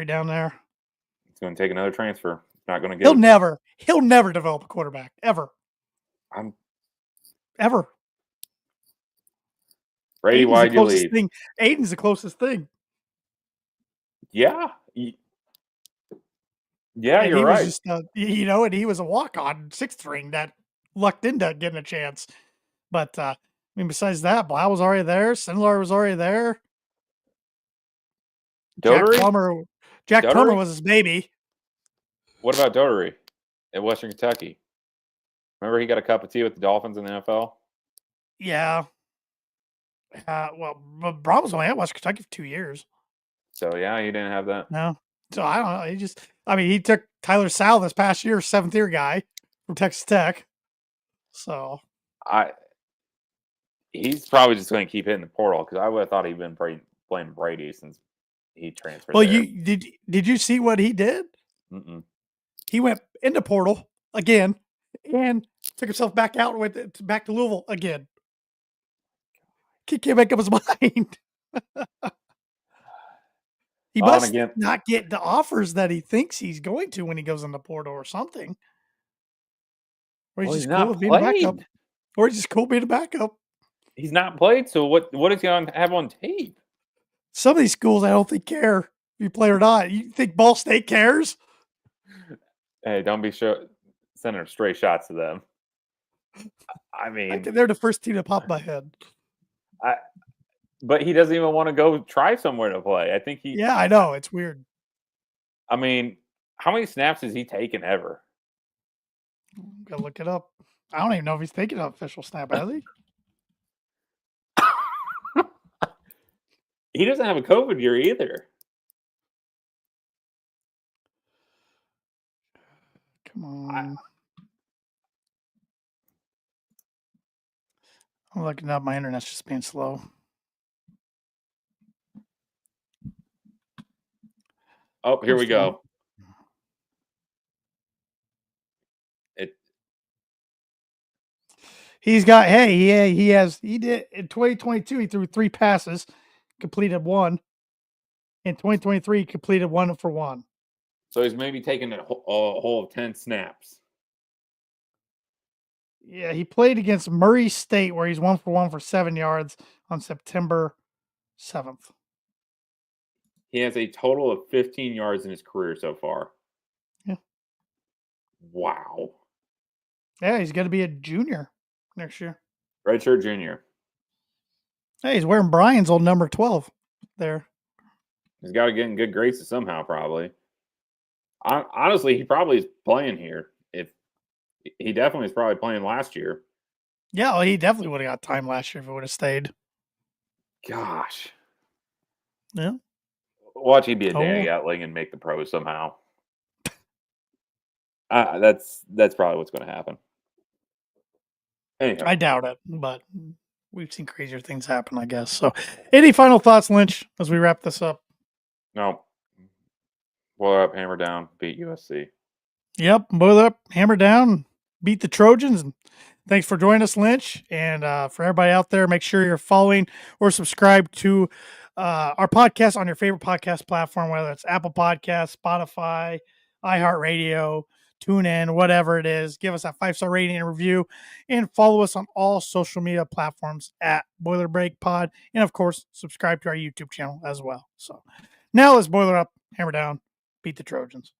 [SPEAKER 2] down there.
[SPEAKER 3] It's going to take another transfer. It's not going to get.
[SPEAKER 2] He'll never develop a quarterback ever.
[SPEAKER 3] I'm
[SPEAKER 2] Ever.
[SPEAKER 3] Brady.
[SPEAKER 2] Aiden's
[SPEAKER 3] Why'd
[SPEAKER 2] the
[SPEAKER 3] you
[SPEAKER 2] closest
[SPEAKER 3] leave?
[SPEAKER 2] thing. Aiden's the closest thing.
[SPEAKER 3] Yeah. Yeah,
[SPEAKER 2] And
[SPEAKER 3] you're
[SPEAKER 2] he
[SPEAKER 3] right.
[SPEAKER 2] was just, and he was a walk-on 6th ring that lucked into getting a chance. But I mean, besides that, Blau was already there. Sindler was already there.
[SPEAKER 3] Dotery?
[SPEAKER 2] Jack Plummer
[SPEAKER 3] Dotery?
[SPEAKER 2] was his baby.
[SPEAKER 3] What about Dotery at Western Kentucky? Remember he got a cup of tea with the Dolphins in the NFL?
[SPEAKER 2] Yeah. Well, Braun was only at West Kentucky for 2 years.
[SPEAKER 3] So yeah, he didn't have that.
[SPEAKER 2] No. So I don't know. He took Tyler Sal this past year, 7th-year guy from Texas Tech. So
[SPEAKER 3] He's probably just going to keep hitting the portal because I would have thought he'd been playing Brady since he transferred.
[SPEAKER 2] well,
[SPEAKER 3] there.
[SPEAKER 2] did you see what he did?
[SPEAKER 3] Mm-mm.
[SPEAKER 2] He went into portal again and took himself back out and went back to Louisville again. He can't make up his mind. He must not get the offers that he thinks he's going to when he goes in the portal or something. Or he's just cool with being a backup. Or he's just cool being a backup.
[SPEAKER 3] He's not played, so what is he going to have on tape?
[SPEAKER 2] Some of these schools I don't think care if you play or not. You think Ball State cares?
[SPEAKER 3] Hey, don't be sending stray shots to them. I mean,
[SPEAKER 2] they're the first team to pop my head.
[SPEAKER 3] But he doesn't even want to go try somewhere to play. I think
[SPEAKER 2] Yeah, I know. It's weird.
[SPEAKER 3] I mean, how many snaps has he taken ever?
[SPEAKER 2] Gotta look it up. I don't even know if he's taking an official snap, has he?
[SPEAKER 3] He doesn't have a COVID year either.
[SPEAKER 2] Come on. I'm looking up. My internet's just being slow.
[SPEAKER 3] Oh, here we go.
[SPEAKER 2] He's got, he did in 2022, he threw 3 passes, completed 1. In 2023, completed 1 for 1.
[SPEAKER 3] So he's maybe taking a whole of 10 snaps.
[SPEAKER 2] Yeah, he played against Murray State where he's 1 for 1 for 7 yards on September 7th.
[SPEAKER 3] He has a total of 15 yards in his career so far.
[SPEAKER 2] Yeah.
[SPEAKER 3] Wow.
[SPEAKER 2] Yeah, he's going to be a junior next year.
[SPEAKER 3] Redshirt junior.
[SPEAKER 2] Hey, he's wearing Brian's old number 12 there.
[SPEAKER 3] He's got to get in good graces somehow, probably. Honestly, he probably is playing here. If he definitely is probably playing last year.
[SPEAKER 2] Yeah, well, he definitely would have got time last year if he would have stayed.
[SPEAKER 3] Gosh.
[SPEAKER 2] Yeah.
[SPEAKER 3] Watch he be a Danny Gatling and make the pros somehow. That's probably what's going to happen. Anyhow.
[SPEAKER 2] I doubt it, but we've seen crazier things happen, I guess. So, any final thoughts, Lynch, as we wrap this up?
[SPEAKER 3] No. Boil up, hammer down, beat USC.
[SPEAKER 2] Yep, boil up, hammer down, beat the Trojans. And thanks for joining us, Lynch. And for everybody out there, make sure you're following or subscribe to our podcast on your favorite podcast platform, whether it's Apple Podcasts, Spotify, iHeartRadio, tune in, whatever it is. Give us a 5-star rating and review, and follow us on all social media platforms at Boiler Break Pod. And of course, subscribe to our YouTube channel as well. So now let's boiler up, hammer down, beat the Trojans.